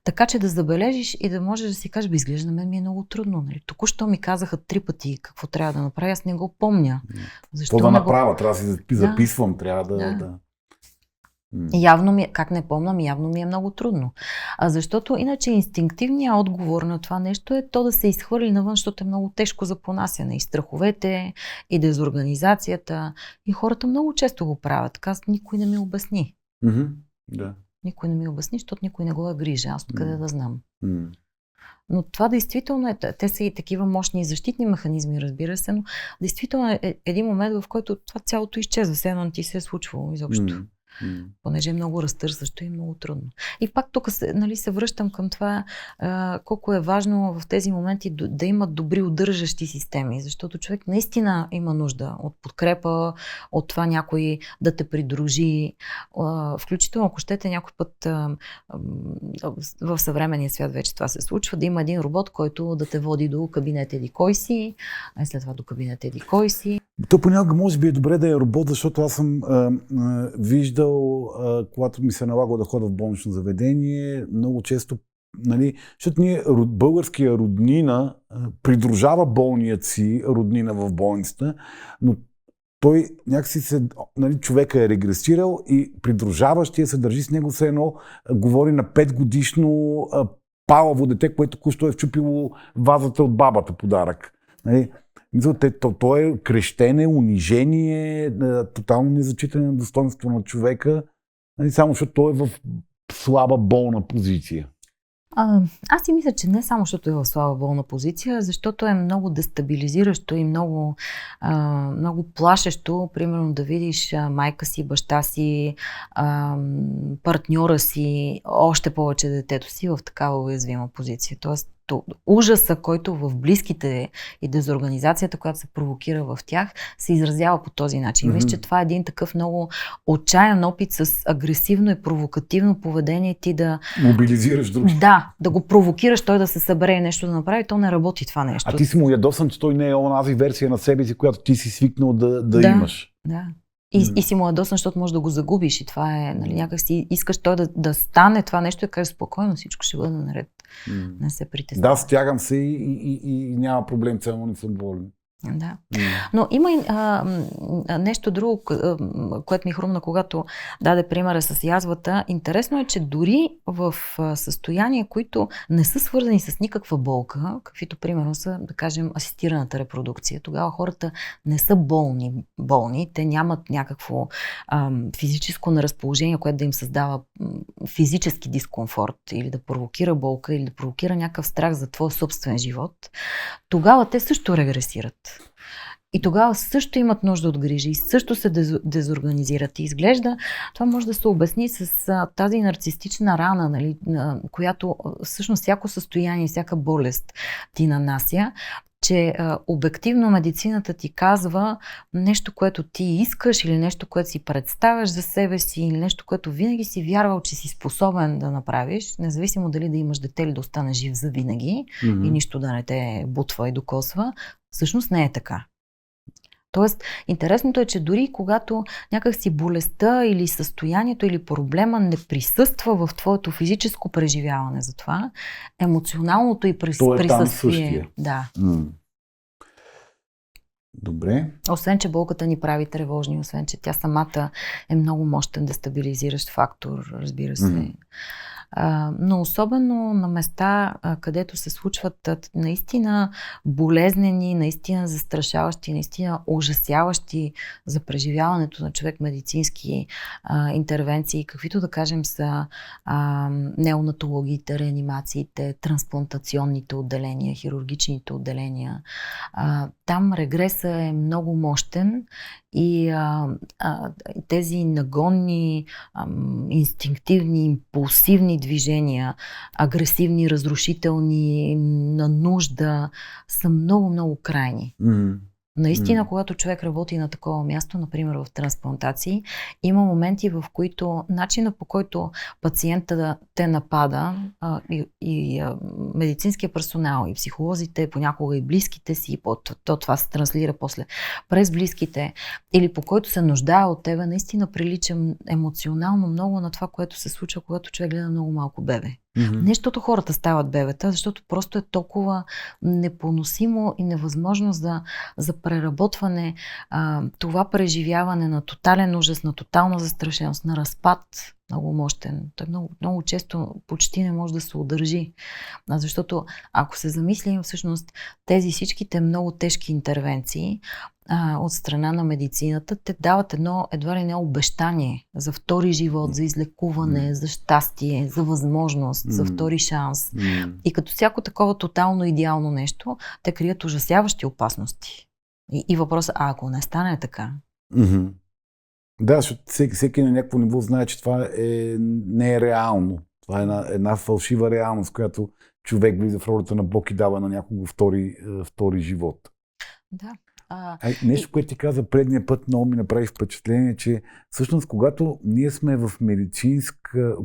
така че да забележиш и да можеш да си кажеш, изглежда на мен ми е много трудно. Нали? Току-що ми казаха 3 пъти какво трябва да направя, аз не го помня. Защо да направя? Трябва да си записвам, трябва да... Явно ми, как не помня, явно ми е много трудно. Защото иначе инстинктивният отговор на това нещо е то да се изхвърли навън, защото е много тежко за понасяне. И страховете, и дезорганизацията. И хората много често го правят. Така никой не ми обясни. Да. Никой не ми обясни, защото никой не го е грижа. Аз откъде да знам. Но това действително е, те са и такива мощни защитни механизми, разбира се, но действително е един момент, в който това цялото изчезва, все едно не ти се е случвало изобщо. Понеже е много разтърсващо и много трудно. И пак тук се връщам към това колко е важно в тези моменти да имат добри удържащи системи, защото човек наистина има нужда от подкрепа, от това някой да те придружи. Включително, ако щете някой път в съвременния свят вече това се случва, да има един робот, който да те води до кабинет еди кой си, а след това до кабинет еди кой си. То понякога може би е добре да е робот, защото аз съм виждал, когато ми се налага да ходя в болнично заведение, много често, нали, защото българския роднина придружава болният си роднина в болницата, но той някакси човека е регресирал и придружаващия се държи с него все едно, говори на 5-годишно палаво дете, което току-що е вчупило вазата от бабата подарък. Нали? То е крещене, унижение, тотално незачитане на достоинството на човека, само защото той е в слаба болна позиция. Аз си мисля, че не само защото е в слаба болна позиция, защото е много дестабилизиращо и много плашещо, примерно да видиш майка си, баща си, партньора си, още повече детето си в такава уязвима позиция. Тоест, ужаса, който в близките и дезорганизацията, която се провокира в тях, се изразява по този начин. Мисля, че това е един такъв много отчаян опит с агресивно и провокативно поведение ти да... Мобилизираш други. Да, да го провокираш той да се събере и нещо да направи, то не работи това нещо. А ти си му ядосан, че той не е онази версия на себе си, която ти си свикнал да имаш. Да. И си му ядосан, защото можеш да го загубиш и това е, нали, някак си искаш той да стане това нещо и да кажеш спокойно, всичко ще бъде наред. Не се притеснявай. Да, стягам се и няма проблем, цяло не съм болен. Да. Но има и нещо друго, което ми хрумна, когато даде примера с язвата. Интересно е, че дори в състояния, които не са свързани с никаква болка, каквито примерно са, да кажем, асистираната репродукция, тогава хората не са болни, те нямат някакво физическо неразположение, което да им създава физически дискомфорт или да провокира болка, или да провокира някакъв страх за твой собствен живот, тогава те също регресират. И тогава също имат нужда от грижи и също се дезорганизират. И изглежда, това може да се обясни с тази нарцистична рана, нали, която всъщност всяко състояние, всяка болест ти нанася, че обективно медицината ти казва нещо, което ти искаш или нещо, което си представяш за себе си или нещо, което винаги си вярвал, че си способен да направиш, независимо дали да имаш дете или да останеш жив за винаги и нищо да не те бутва и докосва, всъщност не е така. Тоест, интересното е, че дори когато някакси болестта или състоянието или проблема не присъства в твоето физическо преживяване за това, емоционалното и присъствие. Да. Добре. Освен, че болката ни прави тревожни, освен, че тя самата е много мощен дестабилизиращ фактор, разбира се. Но особено на места, където се случват наистина болезнени, наистина застрашаващи, наистина ужасяващи за преживяването на човек медицински интервенции, каквито да кажем са неонатологиите, реанимациите, трансплантационните отделения, хирургичните отделения. Там регресът е много мощен И тези нагонни, инстинктивни, импулсивни движения, агресивни, разрушителни, на нужда, са много крайни. Наистина, когато човек работи на такова място, например в трансплантации, има моменти, в които начина, по който пациента те напада и медицинския персонал, и психолозите, понякога и близките си, това се транслира после през близките, или по който се нуждае от тебе, наистина прилича емоционално много на това, което се случва, когато човек гледа много малко бебе. Не защото хората стават бебета, защото просто е толкова непоносимо и невъзможно за преработване това преживяване на тотален ужас, на тотална застрашеност, на разпад, много мощен. Той много често почти не може да се удържи. Защото ако се замислим, всъщност тези всичките много тежки интервенции от страна на медицината, те дават едва ли не обещание за втори живот, за излекуване, за щастие, за възможност, за втори шанс. И като всяко такова тотално идеално нещо, те крият ужасяващи опасности. И въпросът, ако не стане така? Да, защото всеки на някакво ниво знае, че това не е реално. Това е една фалшива реалност, която човек влиза в ролята на Бог и дава на някого втори живот. Да. Нещо, което ти каза предния път, много ми направи впечатление, че всъщност когато ние сме в медицинска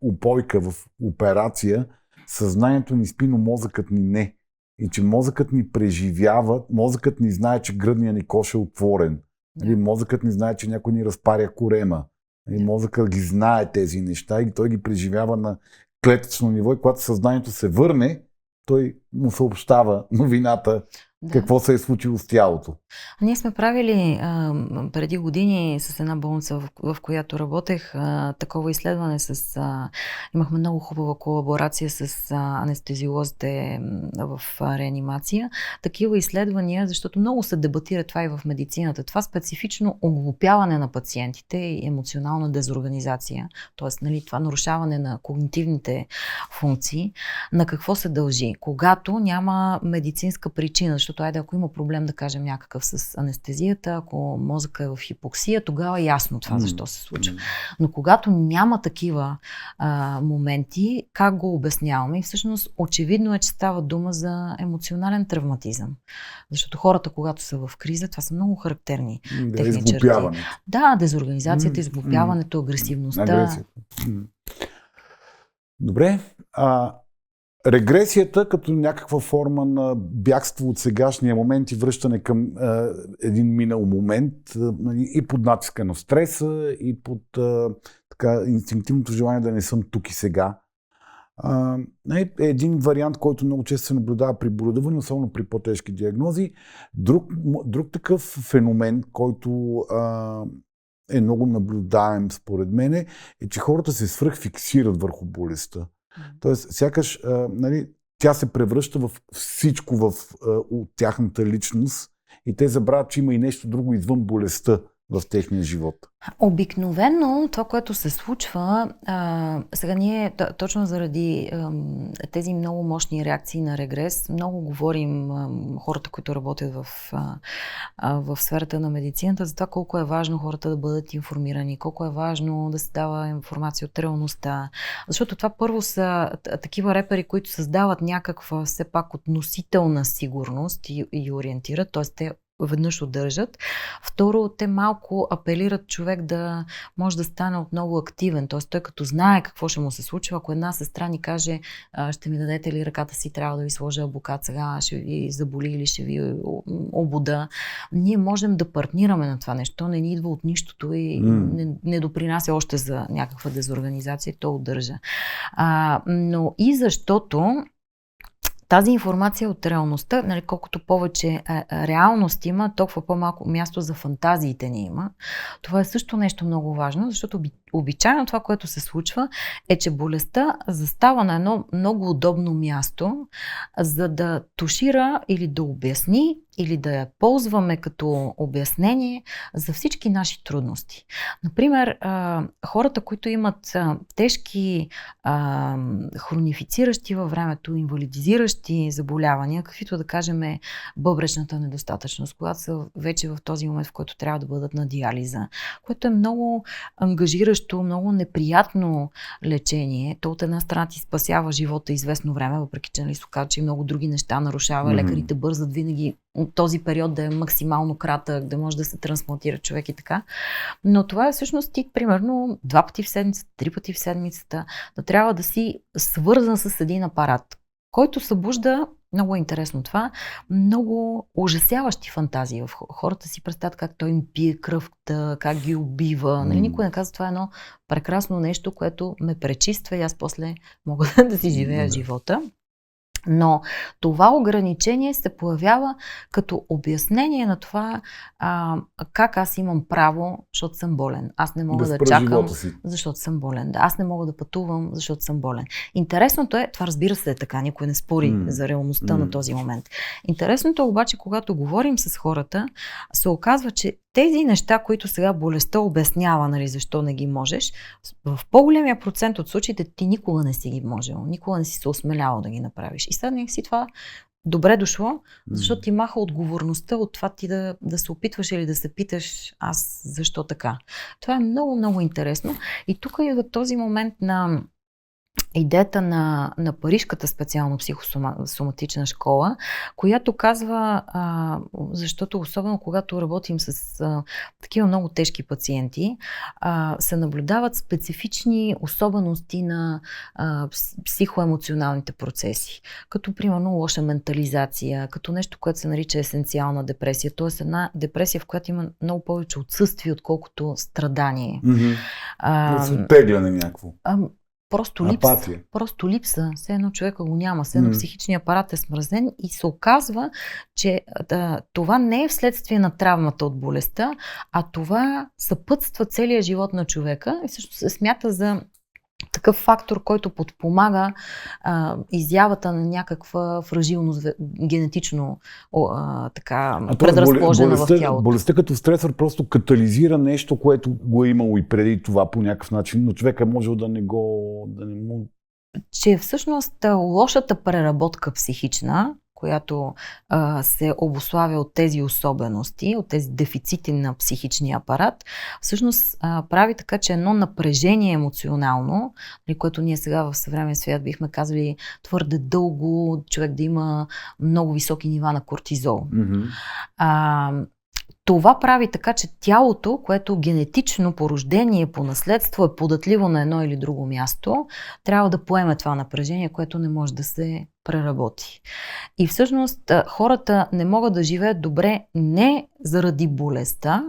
упойка, в операция, съзнанието ни спи, но мозъкът ни не. И че мозъкът ни преживява, мозъкът ни знае, че гръдния ни кош е отворен. Мозъкът ни знае, че някой ни разпаря корема. Мозъкът ги знае тези неща и той ги преживява на клетъчно ниво и когато съзнанието се върне, той му съобщава новината, какво се е случило с тялото. Ние сме правили преди години с една болница, в която работех, такова изследване имахме много хубава колаборация с анестезиолозите в реанимация. Такива изследвания, защото много се дебатира това и в медицината. Това специфично оглупяване на пациентите и емоционална дезорганизация, т.е. това нарушаване на когнитивните функции, на какво се дължи? Когато няма медицинска причина, защото ако има проблем, да кажем някакъв с анестезията, ако мозъка е в хипоксия, тогава е ясно това защо се случва. Но когато няма такива моменти, как го обясняваме? И всъщност очевидно е, че става дума за емоционален травматизъм. Защото хората, когато са в криза, това са много характерни техни черти. Да, дезорганизацията, изглупяването, агресивността. Добре. Регресията като някаква форма на бягство от сегашния момент и връщане към един минал момент и под натиска на стреса и под инстинктивното желание да не съм тук и сега. Е един вариант, който много често се наблюдава при боледуване, особено при по-тежки диагнози. Друг такъв феномен, който е много наблюдаем според мен, е, че хората се свръхфиксират върху болестта. Тоест, сякаш тя се превръща в всичко от тяхната личност и те забравят, че има и нещо друго извън болестта в техния живот. Обикновено това, което се случва, сега ние точно заради тези много мощни реакции на регрес, много говорим хората, които работят в сферата на медицината, за това колко е важно хората да бъдат информирани, колко е важно да се дава информация от реалността. Защото това първо са такива репери, които създават някаква все пак относителна сигурност и ориентират, т.е. те веднъж удържат. Второ, те малко апелират човек да може да стане отново активен. Т.е. той като знае какво ще му се случва, ако една сестра ни каже, ще ми дадете ли ръката си, трябва да ви сложа абокат сега, ще ви заболи или ще ви обуда. Ние можем да партнираме на това нещо. Не ни идва от нищото и не допринася още за някаква дезорганизация, то удържа. Но и защото тази информация от реалността, колкото повече реалност има, толкова по-малко място за фантазиите ни има. Това е също нещо много важно, защото обичайно това, което се случва, е, че болестта застава на едно много удобно място, за да тушира или да обясни, или да я ползваме като обяснение за всички наши трудности. Например, хората, които имат тежки хронифициращи във времето, инвалидизиращи заболявания, каквито да кажем бъбречната недостатъчност, когато са вече в този момент, в който трябва да бъдат на диализа, което е много ангажиращо, много неприятно лечение. То от една страна ти спасява живота известно време, въпреки че се оказва, че и много други неща нарушава. Лекарите бързат винаги от този период да е максимално кратък, да може да се трансплантира човек и така. Но това е всъщност ти, примерно, 2 пъти в седмицата, 3 пъти в седмицата, да трябва да си свързан с един апарат, който събужда, много интересно това, много ужасяващи фантазии в хората. Си представят как той им пие кръвта, как ги убива. Нали, никой не казва, това е едно прекрасно нещо, което ме пречиства и аз после мога да си живея живота. Но това ограничение се появява като обяснение на това как аз имам право, защото съм болен. Аз не мога да чакам, защото съм болен. Аз не мога да пътувам, защото съм болен. Интересното е, това разбира се е така, никой не спори за реалността на този момент. Интересното е обаче, когато говорим с хората, се оказва, че тези неща, които сега болестта обяснява, нали, защо не ги можеш, в по-големия процент от случаите ти никога не си ги можел, никога не си се осмелявал да ги направиш. И сега си това добре дошло, защото ти маха отговорността от това ти да се опитваш или да се питаш аз защо така. Това е много, много интересно. И тук идва този момент на идеята на Парижката специално психосоматична школа, която казва, защото особено когато работим с такива много тежки пациенти, се наблюдават специфични особености на психоемоционалните процеси. Като примерно лоша ментализация, като нещо, което се нарича есенциална депресия. Тоест една депресия, в която има много повече отсъствие, отколкото страдание. Оттегляне някакво. Просто липса. Все едно човека го няма. Все едно психичният апарат е смразен и се оказва, че това не е вследствие на травмата от болестта, а това съпътства целия живот на човека и също се смята за такъв фактор, който подпомага изявата на някаква фражилност, генетично предразположена в тялото. Болестта като стресор просто катализира нещо, което го е имало и преди това по някакъв начин, но човек е можел да не му... Че всъщност лошата преработка психична, която се обуславя от тези особености, от тези дефицити на психичния апарат, всъщност прави така, че едно напрежение емоционално, което ние сега в съвременен свят бихме казали твърде дълго, човек да има много високи нива на кортизол. Това прави така, че тялото, което генетично по рождение, по наследство е податливо на едно или друго място, трябва да поеме това напрежение, което не може да се преработи. И всъщност хората не могат да живеят добре не заради болестта,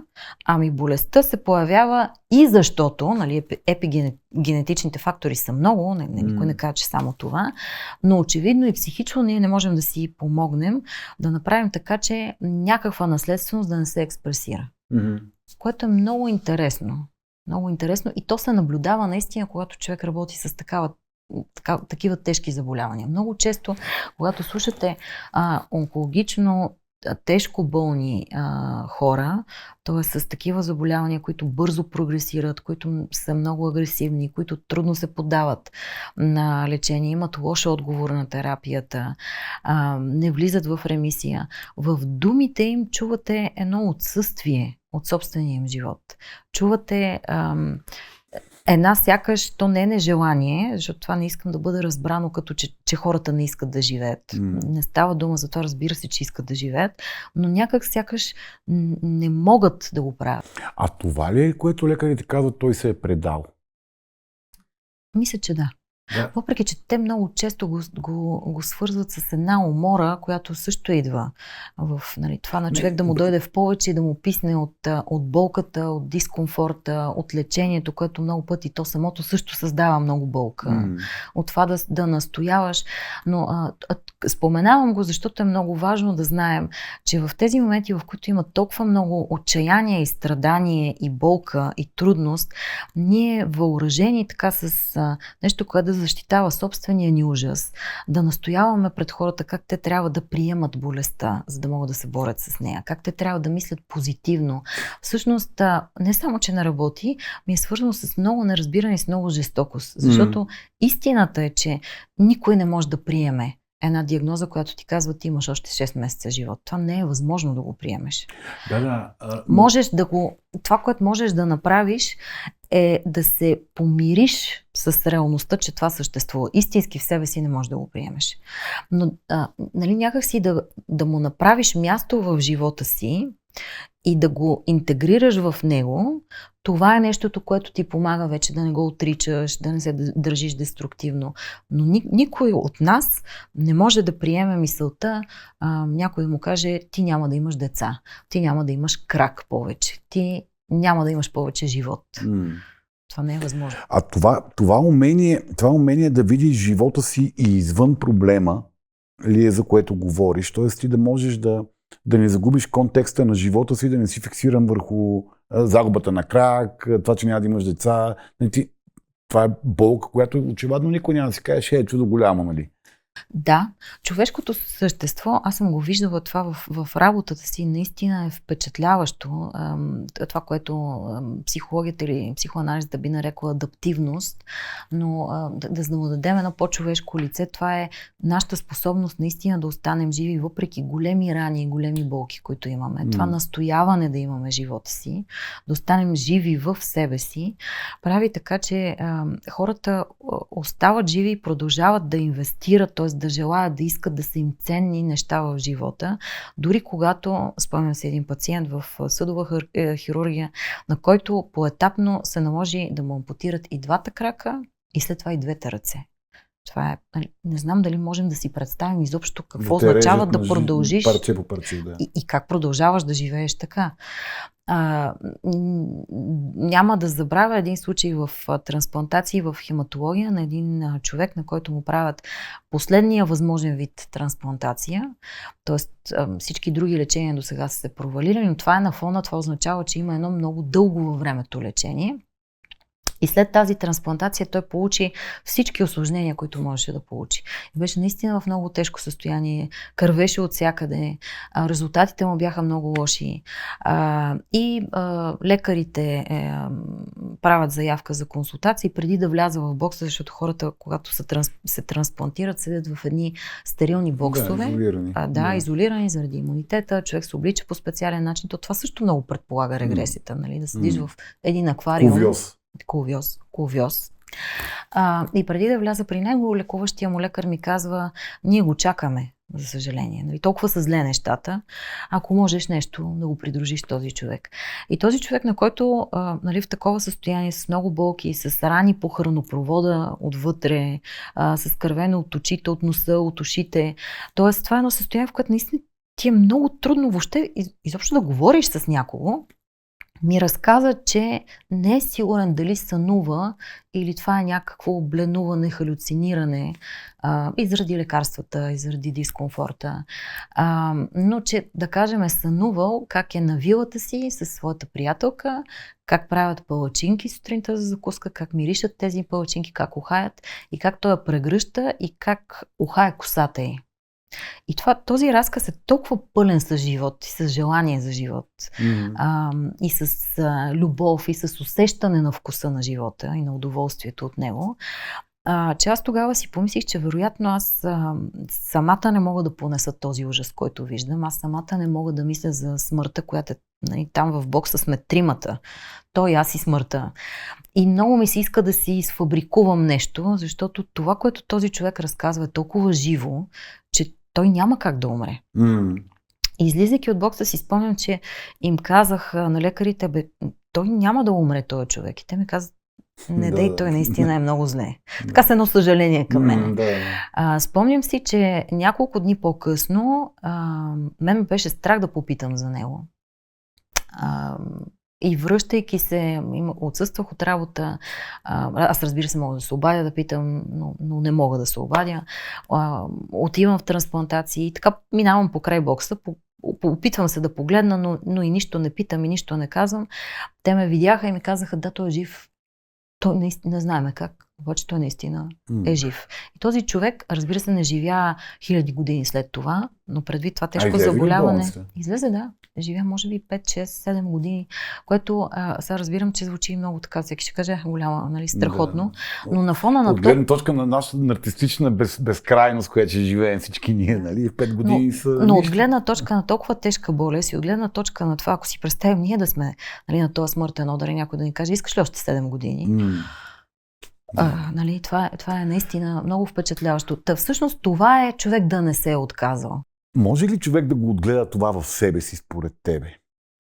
ами болестта се появява и защото, нали, епигенетичните фактори са много, никой не казва, че само това, но очевидно и психично ние не можем да си помогнем да направим така, че някаква наследственост да не се експресира. Което е много интересно. Много интересно и то се наблюдава наистина, когато човек работи с такива тежки заболявания. Много често, когато слушате онкологично тежко болни хора, т.е. с такива заболявания, които бързо прогресират, които са много агресивни, които трудно се поддават на лечение, имат лош отговор на терапията, не влизат в ремисия. В думите им чувате едно отсъствие от собствения им живот. Чувате една сякаш, то не е нежелание, защото това не искам да бъде разбрано като че хората не искат да живеят. Не става дума за това, разбира се, че искат да живеят, но някак сякаш не могат да го правят. А това ли е, което лекарите казват, той се е предал? Мисля, че да. Въпреки че те много често го свързват с една умора, която също идва в това на човек да му дойде в повече и да му писне от болката, от дискомфорта, от лечението, което много пъти то самото също създава много болка. От това да настояваш. Но Споменавам го, защото е много важно да знаем, че в тези моменти, в които има толкова много отчаяние и страдание и болка и трудност, ние въоръжени така с нещо, което да защитава собствения ни ужас, да настояваме пред хората как те трябва да приемат болестта, за да могат да се борят с нея, как те трябва да мислят позитивно. Всъщност, не само, че не работи, ми е свързано с много неразбиране и с много жестокост, защото истината е, че никой не може да приеме една диагноза, която ти казва, ти имаш още 6 месеца живот. Това не е възможно да го приемеш. Можеш да го... Това, което можеш да направиш, е да се помириш с реалността, че това съществува. Истински в себе си не можеш да го приемеш. Но нали, някак си да му направиш място в живота си и да го интегрираш в него, това е нещото, което ти помага вече да не го отричаш, да не се държиш деструктивно. Но никой от нас не може да приеме мисълта, някой му каже, ти няма да имаш деца, ти няма да имаш крак повече, ти няма да имаш повече живот. Това не е възможно. А това умение да видиш живота си и извън проблема, ли е за което говориш, т.е. ти да можеш да не загубиш контекста на живота си, да не си фиксиран върху загубата на крак, това, че няма да имаш деца. Това е болка, която очевидно никой няма да си каже, чудо голямо, нали? Да, човешкото същество, аз съм го виждала това в работата си, наистина е впечатляващо. Това, което психологията или психоанализата би нарекла адаптивност, но да му дадем едно по-човешко лице, това е нашата способност наистина да останем живи, въпреки големи рани и големи болки, които имаме. Това настояване да имаме живота си, да останем живи в себе си, прави така, че хората остават живи и продължават да инвестират, т.е. да желаят, да искат да са им ценни неща в живота. Дори когато, спомням се един пациент в съдова хирургия, на който поетапно се наложи да му ампутират и двата крака и след това и двете ръце. Това е, не знам дали можем да си представим изобщо какво означава да продължиш парче по парче, да. И как продължаваш да живееш така. Няма да забравя един случай в трансплантации в хематология на един човек, на който му правят последния възможен вид трансплантация. Тоест всички други лечения до сега са се провалили, но това е на фона, това означава, че има едно много дълго във времето лечение. И след тази трансплантация той получи всички осложнения, които можеше да получи. И беше наистина в много тежко състояние, кървеше от всякъде, резултатите му бяха много лоши. И лекарите правят заявка за консултации преди да вляза в бокса, защото хората, когато се трансплантират, седят в едни стерилни боксове. Да, изолирани. Изолирани заради имунитета, човек се облича по специален начин. Това също много предполага регресията, нали? Да седиш в един аквариум. Кувьоз. И преди да вляза при него, лекуващия му лекар ми казва, ние го чакаме, за съжаление. Нали, толкова са зле нещата, ако можеш нещо да го придружиш този човек. И този човек, на който нали, в такова състояние, с много болки, с рани по хранопровода отвътре, с кървено от очите, от носа, от ушите. Тоест, това е едно състояние, в което наистина ти е много трудно въобще изобщо да говориш с някого. Ми разказа, че не е сигурен дали сънува или това е някакво обленуване, халюциниране и заради лекарствата, и заради дискомфорта. Но че, да кажем, е сънувал как е на вилата си със своята приятелка, как правят палачинки сутринта за закуска, как миришат тези палачинки, как ухаят и как той я прегръща и как ухае косата й. И този разказ е толкова пълен с живот и с желание за живот. И с любов, и с усещане на вкуса на живота и на удоволствието от него. Че аз тогава си помислих, че вероятно аз самата не мога да понеса този ужас, който виждам. Аз самата не мога да мисля за смъртта, която е там в бокса сме тримата. Той, аз и смъртта. И много ми се иска да си изфабрикувам нещо, защото това, което този човек разказва, е толкова живо, че той няма как да умре. Излизайки от бокса си спомням, че им казах на лекарите, той няма да умре този човек. И те ми казват, не дей, той наистина е много зле. Така с едно съжаление към мен. Спомням си, че няколко дни по-късно мен ме беше страх да попитам за него. И връщайки се, отсъствах от работа. Аз разбира се мога да се обадя да питам, но не мога да се обадя. Отивам в трансплантации и така минавам покрай бокса. Опитвам се да погледна, но и нищо не питам и нищо не казвам. Те ме видяха и ми казаха, да, той е жив. Той не знаем как, обаче той наистина е жив. И този човек, разбира се, не живя хиляди години след това, но предвид това тежко заболяване. Излезе, да. Живя може би 5, 6, 7 години, което сега разбирам, че звучи много така, всеки ще каже голяма, нали, страхотно. Да. Но на фона на от гледна точка на нашата артистична безкрайност, която ще живеем всички ние, нали, 5 години са... Но от гледна точка на толкова тежка болест и от гледна точка на това, ако си представим ние да сме, нали, на този смъртен удар и някой да ни каже, искаш ли още 7 години? Нали, това е наистина много впечатляващо. Всъщност това е човек да не се е отказал. Може ли човек да го отгледа това в себе си според тебе?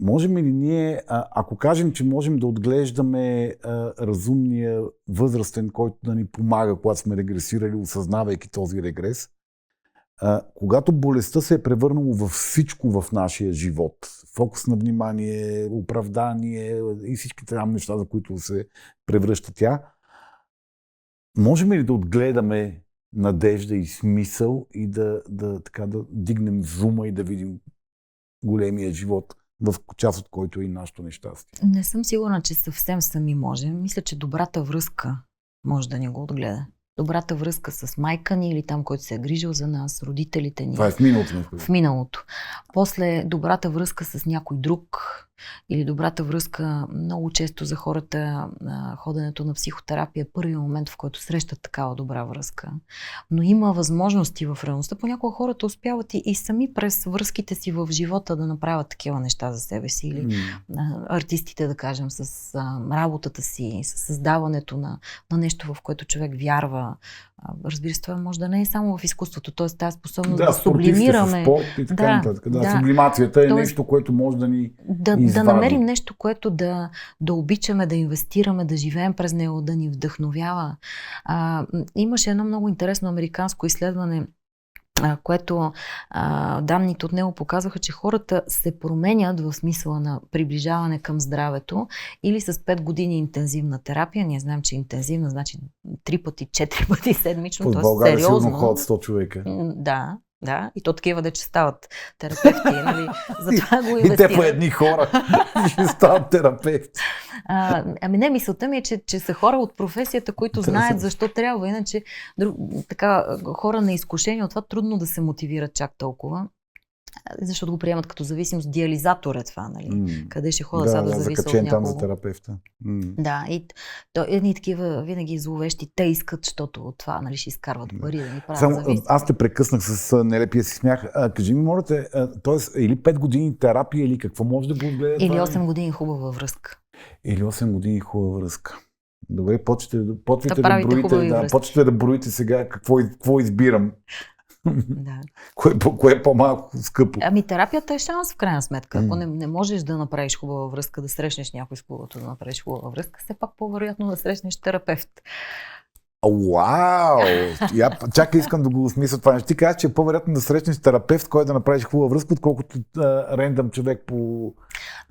Можем ли ние, ако кажем, че можем да отглеждаме разумния възрастен, който да ни помага, когато сме регресирали, осъзнавайки този регрес, когато болестта се е превърнала във всичко в нашия живот, фокус на внимание, оправдание и всички там неща, за които се превръща тя, можем ли да отгледаме надежда и смисъл и да дигнем зума и да видим големия живот, в част от който е и нашето нещастие? Не съм сигурна, че съвсем сами можем. Мисля, че добрата връзка може да ни го отгледа. Добрата връзка с майка ни или там, който се е грижил за нас, родителите ни. Това е в миналото. В миналото. После добрата връзка с някой друг или добрата връзка много често за хората ходенето на психотерапия е първият момент, в който срещат такава добра връзка. Но има възможности в реалността. Понякога хората успяват и сами през връзките си в живота да направят такива неща за себе си. Или артистите, да кажем, с работата си, с създаването на нещо, в което човек вярва. Разбира се, това може да не е само в изкуството, т.е. тази способност да сублимираме. Спорт и така нататък. Сублимацията е нещо, което може да ни да намерим нещо, което да обичаме, да инвестираме, да живеем през него, да ни вдъхновява. Имаше едно много интересно американско изследване, което данните от него показваха, че хората се променят в смисъла на приближаване към здравето или с 5 години интензивна терапия. Ние знаем, че интензивна значи 3 пъти, 4 пъти седмично. В България сигурно ходят 100 човека. Да, и то такива вече стават терапевти, нали? Затова го инвестирам. И те по едни хора ще стават терапевти. Не, мисълта ми е, че са хора от професията, които знаят защо трябва. Иначе хора на изкушение от това трудно да се мотивират чак толкова. Защото го приемат като зависимост. Диализатор е това, нали? Къде ще хода сега да зависи от някого. Там за терапевта. Да, и едни такива винаги зловещи, те искат, защото от това, нали, ще изкарват пари да ни правят зависими. Аз те прекъснах с нелепия си смях. Кажи ми, моля те, т.е. или 5 години терапия, или какво може да го гледа? Или 8 години хубава връзка. Или 8 години хубава връзка. Добре, почвайте да броите сега какво избирам. Да. Кое е по-малко скъпо? Терапията е шанс в крайна сметка. Ако не можеш да направиш хубава връзка, да срещнеш някой с когото да направиш хубава връзка, все пак по-вероятно да срещнеш терапевт. Вау! Чакай, искам да го осмисля това нещо. Ти казваш, че е по-вероятно да срещнеш терапевт, който да направиш хубава връзка, отколкото рендъм човек по...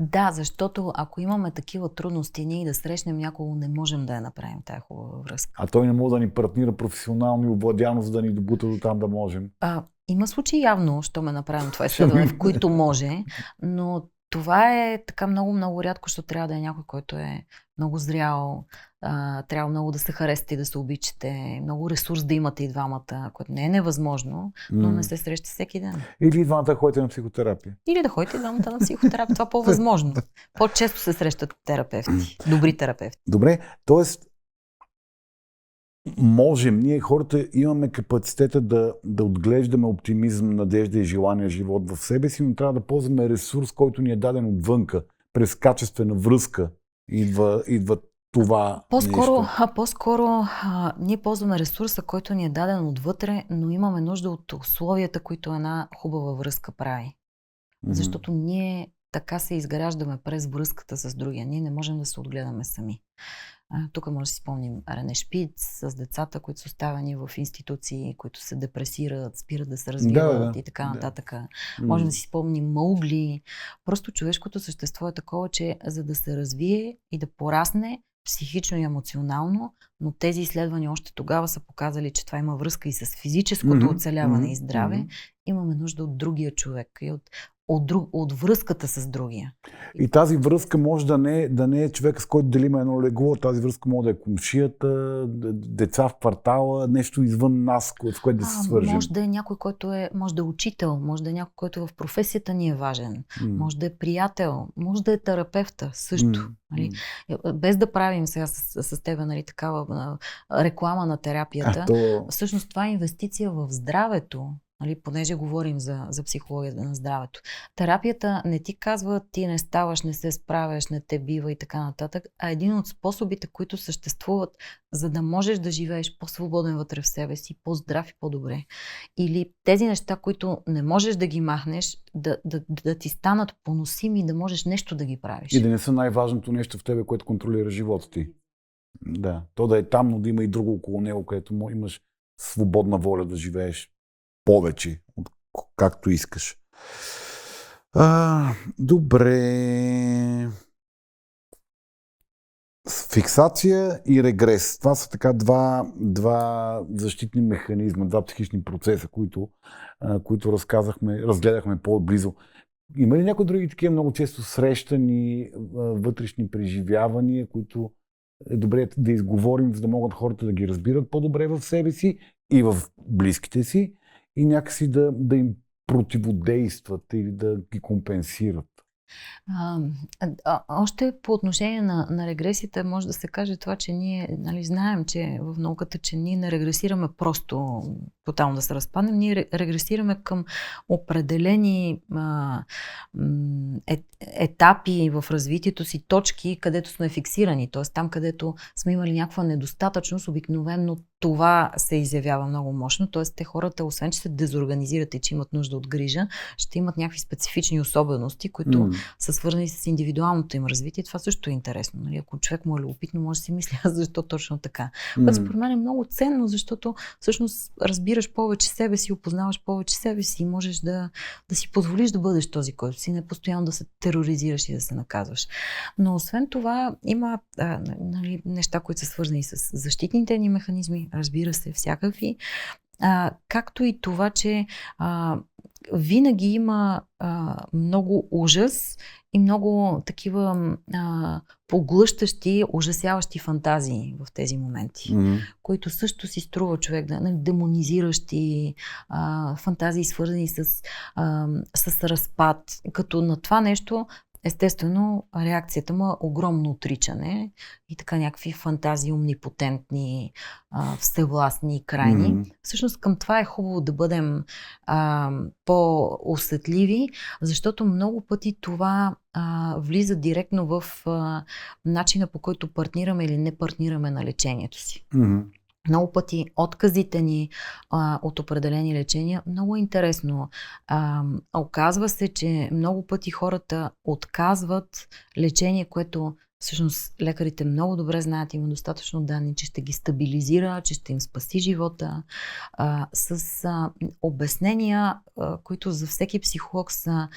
Да, защото ако имаме такива трудности, ние да срещнем някого, не можем да я направим тая хубава връзка. А той не може да ни партнира професионално и овладяно, за да ни добута до там да можем. Има случаи явно, що ме направим това изследване, в които може, но това е така много рядко, защото трябва да е някой, който е много зрял, трябва много да се харесате и да се обичате, много ресурс да имате и двамата, което не е невъзможно, но не се среща всеки ден. Или двамата ходите на психотерапия. Или да ходите двамата на психотерапия, това по-възможно. По-често се срещат терапевти, добри терапевти. Добре, т.е. ние хората имаме капацитета да отглеждаме оптимизъм, надежда и желание живот в себе си, но трябва да ползваме ресурс, който ни е даден отвънка, през качествена връзка идва това нещо. По-скоро ние ползваме ресурса, който ни е даден отвътре, но имаме нужда от условията, които една хубава връзка прави. Защото ние така се изграждаме през връзката с другия. Ние не можем да се отгледаме сами. Тук може да си спомним Рене Шпиц с децата, които са оставени в институции, които се депресират, спират да се развиват и така нататък. Може да си спомним Маугли. Просто човешкото същество е такова, че за да се развие и да порасне психично и емоционално, но тези изследвания още тогава са показали, че това има връзка и с физическото оцеляване и здраве. Имаме нужда от другия човек и от връзката с другия. И тази връзка може да не е човек, с който делим едно легло, тази връзка може да е комшията, деца в квартала, нещо извън нас, с което да се свържем. Може да е някой, който може да е учител, може да е някой, който в професията ни е важен, може да е приятел, може да е терапевта също. Нали? Без да правим сега с тебе, нали, такава реклама на терапията, всъщност това е инвестиция в здравето. Нали, понеже говорим за психологията на здравето. Терапията не ти казва, ти не ставаш, не се справяш, не те бива и така нататък, а един от способите, които съществуват, за да можеш да живееш по-свободен вътре в себе си, по-здрав и по-добре. Или тези неща, които не можеш да ги махнеш, да ти станат поносими, да можеш нещо да ги правиш. И да не са най-важното нещо в тебе, което контролира живота ти. Да. То да е там, но да има и друго около него, където имаш свободна воля да живееш повече, както искаш. Добре. Фиксация и регрес. Това са така два защитни механизма, два психични процеса, които разгледахме по-близо. Има ли някои други такива много често срещани вътрешни преживявания, които е добре да изговорим, за да могат хората да ги разбират по-добре в себе си и в близките си и някакси да им противодействат или да ги компенсират? Още по отношение на регресията може да се каже това, че ние, нали, знаем, че в науката, че ние не регресираме просто тотално да се разпаднем, ние регресираме към определени етапи в развитието си, точки, където сме фиксирани. Т.е. там, където сме имали някаква недостатъчност, обикновено това се изявява много мощно. Т.е. те хората, освен че се дезорганизират и че имат нужда от грижа, ще имат някакви специфични особености, които са свързани с индивидуалното им развитие. Това също е интересно. Нали? Ако човек му е любопитно, може да си мисли защо точно така. Което според мен е много ценно, защото всъщност разбираш повече себе си, опознаваш повече себе си и можеш да си позволиш да бъдеш този, който си, не постоянно да се тероризираш и да се наказваш. Но освен това има нали, неща, които са свързани с защитните ни механизми, разбира се, всякакви. Както и това, че винаги има много ужас и много такива поглъщащи, ужасяващи фантазии в тези моменти, които също си струва човек демонизиращи фантазии, свързани с разпад. Като на това нещо, естествено, реакцията му е огромно отричане и така някакви фантазии омнипотентни, всевластни, крайни. Всъщност към това е хубаво да бъдем по-усетливи, защото много пъти това влиза директно в начина, по който партнираме или не партнираме на лечението си. Много пъти отказите ни от определени лечения, много интересно. Оказва се, че много пъти хората отказват лечение, което всъщност лекарите много добре знаят, има достатъчно данни, че ще ги стабилизира, че ще им спаси живота, с обяснения, които за всеки психолог са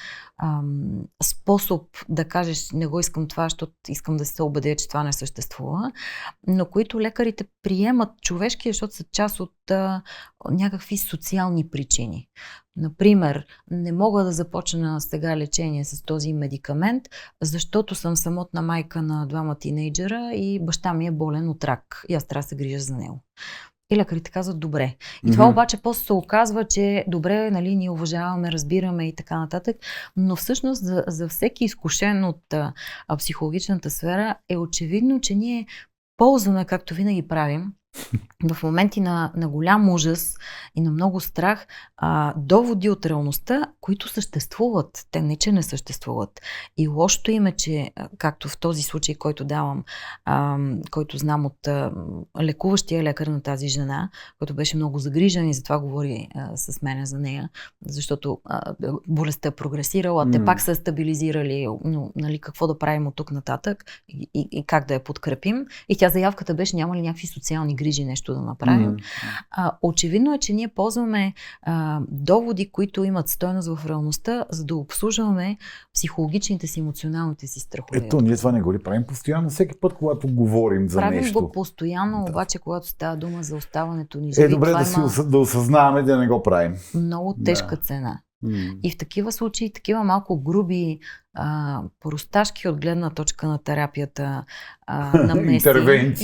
способ да кажеш не го искам това, защото искам да се убедя, че това не съществува, но които лекарите приемат човешки, защото са част от някакви социални причини. Например, не мога да започна сега лечение с този медикамент, защото съм самотна майка на 2 тинейджера и баща ми е болен от рак и аз трябва да се грижа за него. И лекарите казват добре. И това обаче после се оказва, че добре, нали, ние уважаваме, разбираме и така нататък, но всъщност за всеки изкушен от психологичната сфера е очевидно, че ние ползваме, както винаги правим, в моменти на голям ужас и на много страх, доводи от реалността, които съществуват. Те не, че не съществуват. И лошото им е, че, както в този случай, който давам, който знам от лекуващия лекар на тази жена, който беше много загрижен и затова говори с мене за нея, защото болестта е прогресирала, те пак са стабилизирали, но нали, какво да правим от тук нататък и как да я подкрепим. И тя заявката беше, няма ли някакви социални грижи, нещо да направим. Очевидно е, че ние ползваме доводи, които имат стойност в реалността, за да обслужваме психологичните си, емоционалните си страхове. Ето, ние това не го ли правим постоянно, всеки път, когато говорим за правим нещо. Правим го постоянно, обаче когато става дума за оставането ни живи. Добре да осъзнаваме да не го правим. Много тежка цена. И в такива случаи, такива малко груби, просташки от гледна точка на терапията, намеси,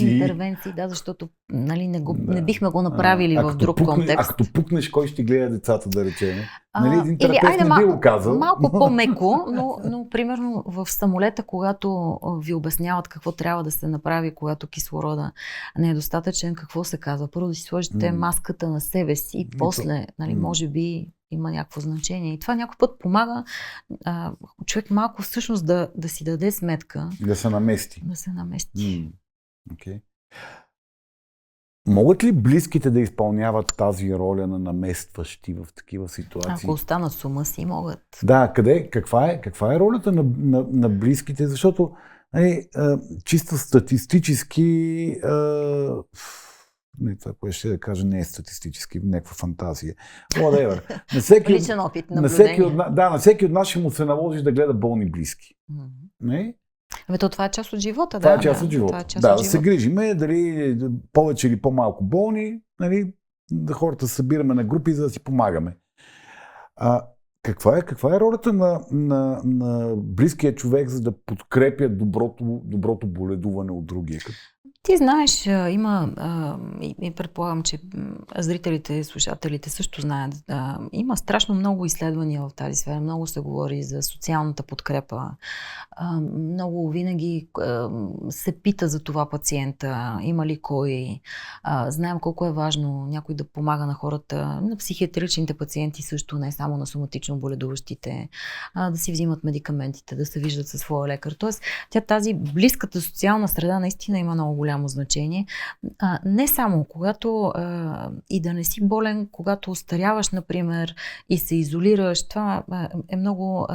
интервенции, да, защото нали, не бихме го направили в друг контекст. А като пукнеш, кой ще гледа децата, да речем? Нали, един терапевт не би го казал. Малко по-меко, но примерно в самолета, когато ви обясняват какво трябва да се направи, когато кислорода не е достатъчен, какво се казва? Първо да си сложите маската на себе си и после, нали, може би има някакво значение. И това някой път помага човек малко всъщност да си даде сметка. Да се намести. Да се намести. Okay. Могат ли близките да изпълняват тази роля на наместващи в такива ситуации? Ако останат с ума си, могат. Да, каква е ролята на близките? Защото чисто статистически това, което ще да кажа, не е статистически, някаква фантазия. Личен опит, наблюдение. На всеки от нас ще му се наложи да гледа болни близки. Не? Това е част от живота. Това е част от живота. Да се грижиме, дали повече или по-малко болни, нали, да хората се събираме на групи, за да си помагаме. Каква е ролята на близкия човек, за да подкрепя доброто боледуване от другия? Ти знаеш, има, и предполагам, че зрителите, слушателите също знаят, има страшно много изследвания в тази сфера, много се говори за социалната подкрепа, много винаги се пита за това пациента, има ли кой, знаем колко е важно някой да помага на хората, на психиатричните пациенти също, не само на соматично боледуващите, да си взимат медикаментите, да се виждат със своя лекар. Тоест, тази близката социална среда наистина има много голямо значение. Не само когато и да не си болен, когато остаряваш, например, и се изолираш, това е много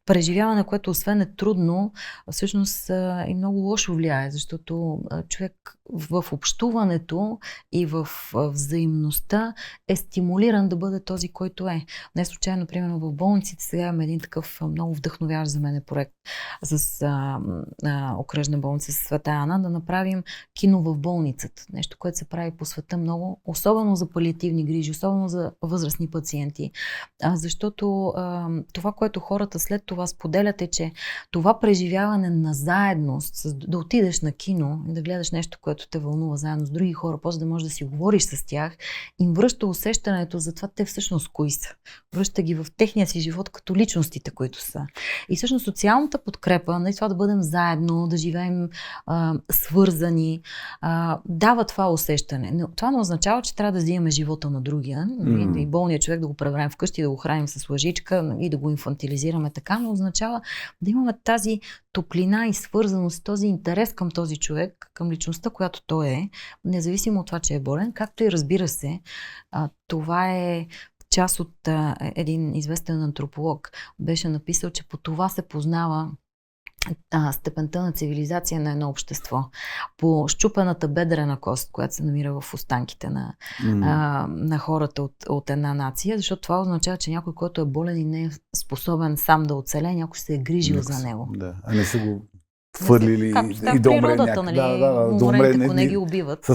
преживяване, което освен е трудно, всъщност и много лошо влияе, защото човек в общуването и в взаимността е стимулиран да бъде този, който е. Не случайно, примерно в болниците сега имаме един такъв много вдъхновяващ за мен проект с окръжна болница Света Ана, да направим кино в болницата. Нещо, което се прави по света много, особено за палиативни грижи, особено за възрастни пациенти. Защото това, което хората след това споделят е, че това преживяване на заедност, да отидеш на кино и да гледаш нещо, което те вълнува заедно с други хора, после да можеш да си говориш с тях, им връща усещането за това те всъщност кои са. Връща ги в техния си живот като личностите, които са. И всъщност социалната подкрепа, на това да бъдем заедно, да живеем свързани, дава това усещане. Но това не означава, че трябва да взимаме живота на другия. И болният човек да го превърнем вкъщи, да го храним с лъжичка и да го инфантилизираме така, но означава да имаме тази топлина и свързаност, този интерес към този човек, към личността, която той е, независимо от това, че е болен, както и разбира се, това е част от един известен антрополог. Беше написал, че по това се познава степента на цивилизация на едно общество. По щупената бедрена кост, която се намира в останките на хората от една нация, защото това означава, че някой, който е болен и не е способен сам да оцелее, някой се е грижил за него. Да, а не са го хвърлили и да умре някак. Да умре, ако не ги убиват.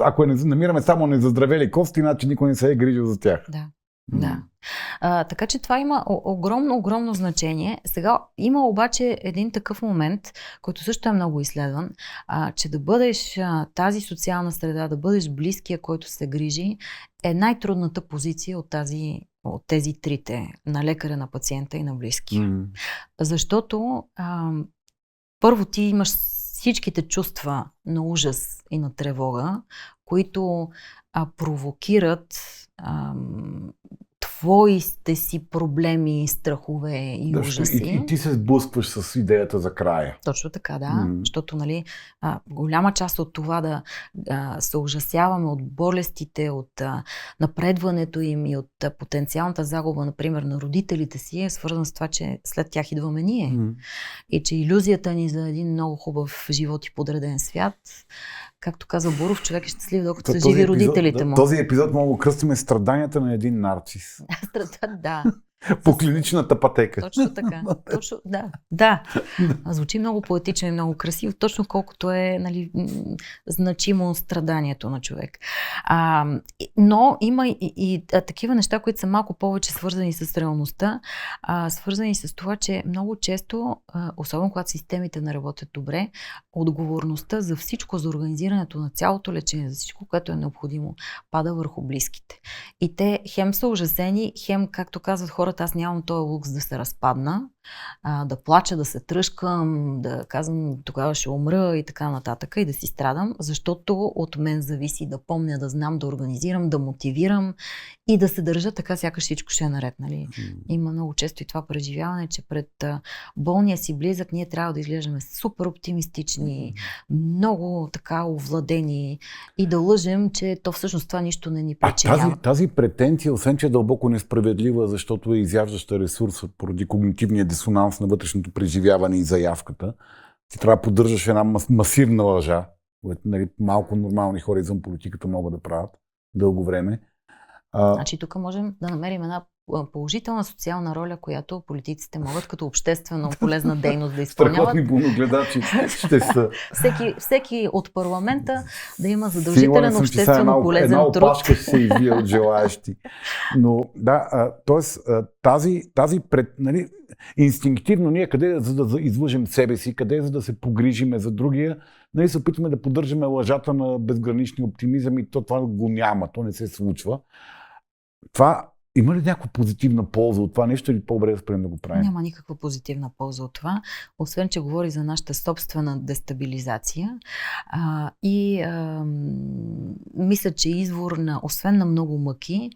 Ако намираме само незаздравели кости, значи никой не се е грижил за тях. Да. Така че това има огромно значение. Сега има обаче един такъв момент, който също е много изследван, че да бъдеш тази социална среда, да бъдеш близкия, който се грижи, е най-трудната позиция от тези трите, на лекаря, на пациента и на близки. Защото първо ти имаш всичките чувства на ужас и на тревога, които провокират твоите си проблеми, страхове и ужаси. И ти се сблъскваш с идеята за края. Точно така, да. Защото, нали, голяма част от това да се ужасяваме от болестите, от напредването им и от потенциалната загуба, например, на родителите си, е свързан с това, че след тях идваме ние. И че илюзията ни за един много хубав живот и подреден свят, както каза Буров, човек е щастлив, докато са живи родителите му. Този епизод мога да кръстиме страданията на един нарцис. Да. По клиничната пътека. Точно така. Да. Звучи много поетично и много красиво, точно колкото е, нали, значимо страданието на човек. Но има и такива неща, които са малко повече свързани с реалността, свързани с това, че много често, особено когато системите не работят добре, отговорността за всичко, за организирането на цялото лечение, за всичко, което е необходимо, пада върху близките. И те хем са ужасени, хем, както казват хората, аз нямам този лукс да се разпадна, да плача, да се тръшкам, да казвам тогава ще умра и така нататък и да си страдам, защото от мен зависи да помня, да знам, да организирам, да мотивирам и да се държа така, сякаш всичко ще е наред. Нали? Има много често и това преживяване, че пред болния си близък ние трябва да изглеждаме супер оптимистични, много така овладени и да лъжем, че то всъщност това нищо не ни причинява. Тази претенция, освен че е дълбоко несправедлива, защото е изяждаща ресурса поради когнитивния дисонанс на вътрешното преживяване и заявката, ти трябва да поддържаш една масивна лъжа, което, нали, малко нормални хора извън политиката могат да правят дълго време. Значи тук можем да намерим една положителна социална роля, която политиците могат като обществено полезна дейност да изпълняват. Страхотни болногледачи ще са. Всеки от парламента да има задължителен обществено полезен труд. Една опашка ще се извие от желаящи. Но да, т.е. нали, инстинктивно ние къде за да излъжем себе си, къде за да се погрижиме за другия, нали, се опитваме да поддържаме лъжата на безграничния оптимизъм и това го няма, то не се случва. Това има ли някаква позитивна полза от това нещо или по-добре да спрем да го правим? Няма никаква позитивна полза от това, освен че говори за нашата собствена дестабилизация мисля, че извор на, освен на много мъки,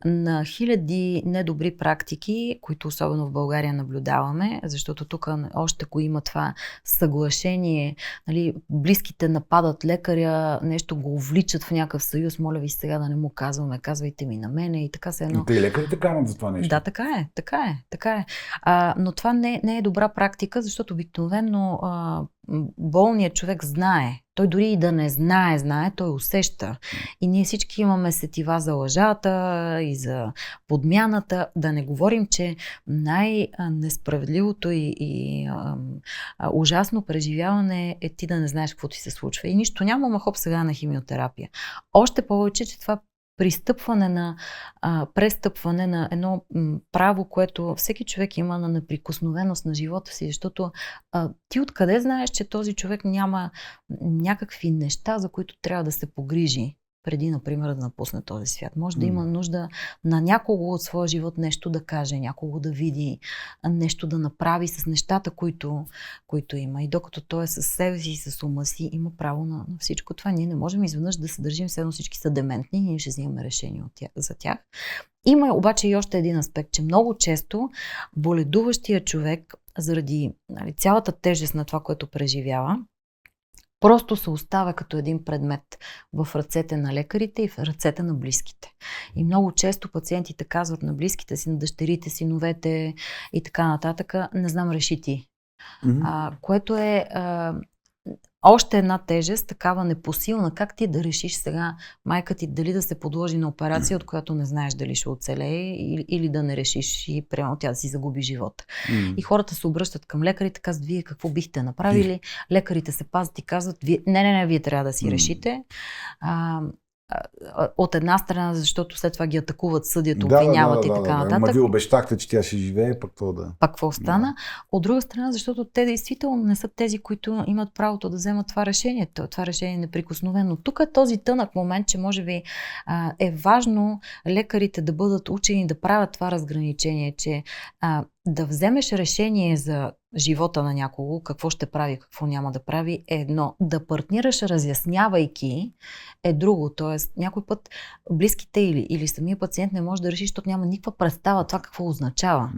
на хиляди недобри практики, които особено в България наблюдаваме, защото тук още ако има това съглашение, нали, близките нападат лекаря, нещо го увличат в някакъв съюз, моля ви сега да не му казваме, казвайте ми на мене и така се едно. Лекарите карат за това нещо. Да, така е. Но това не е добра практика, защото обикновено болният човек знае. Той дори и да не знае, той усеща. И ние всички имаме сетива за лъжата и за подмяната. Да не говорим, че най-несправедливото и ужасно преживяване е ти да не знаеш какво ти се случва. И нищо няма, ама хоп сега на химиотерапия. Още повече, че това престъпване на едно право, което всеки човек има на неприкосновеност на живота си, защото ти откъде знаеш, че този човек няма някакви неща, за които трябва да се погрижи преди, например, да напусне този свят. Може да има нужда на някого от своя живот нещо да каже, някого да види, нещо да направи с нещата, които има. И докато той е със себе си и с ума си, има право на всичко това. Ние не можем изведнъж да се държим, все едно всички са дементни и ние ще взимаме решение за тях. Има обаче и още един аспект, че много често боледуващия човек, заради, нали, цялата тежест на това, което преживява, просто се оставя като един предмет в ръцете на лекарите и в ръцете на близките. И много често пациентите казват на близките си, на дъщерите, синовете и така нататък, не знам, реши ти. Което е още една тежест, такава непосилна. Как ти да решиш сега майка ти дали да се подложи на операция, от която не знаеш дали ще оцелее, или да не решиш и прямо тя да си загуби живота. И хората се обръщат към лекарите, казват, вие какво бихте направили? Лекарите се пазят и казват, не, вие трябва да си решите. От една страна, защото след това ги атакуват, съдят, обвиняват и така нататък. Ама вие обещахте, че тя ще живее, пък това да... Пак какво стана? Да. От друга страна, защото те действително не са тези, които имат правото да вземат това решение. Това решение е неприкосновено. Тук е този тънък момент, че може би е важно лекарите да бъдат учени да правят това разграничение, че да вземеш решение за живота на някого, какво ще прави, какво няма да прави, е едно. Да партнираш, разяснявайки, е друго. Тоест, някой път близките или самия пациент не може да реши, защото няма никаква представа това какво означава.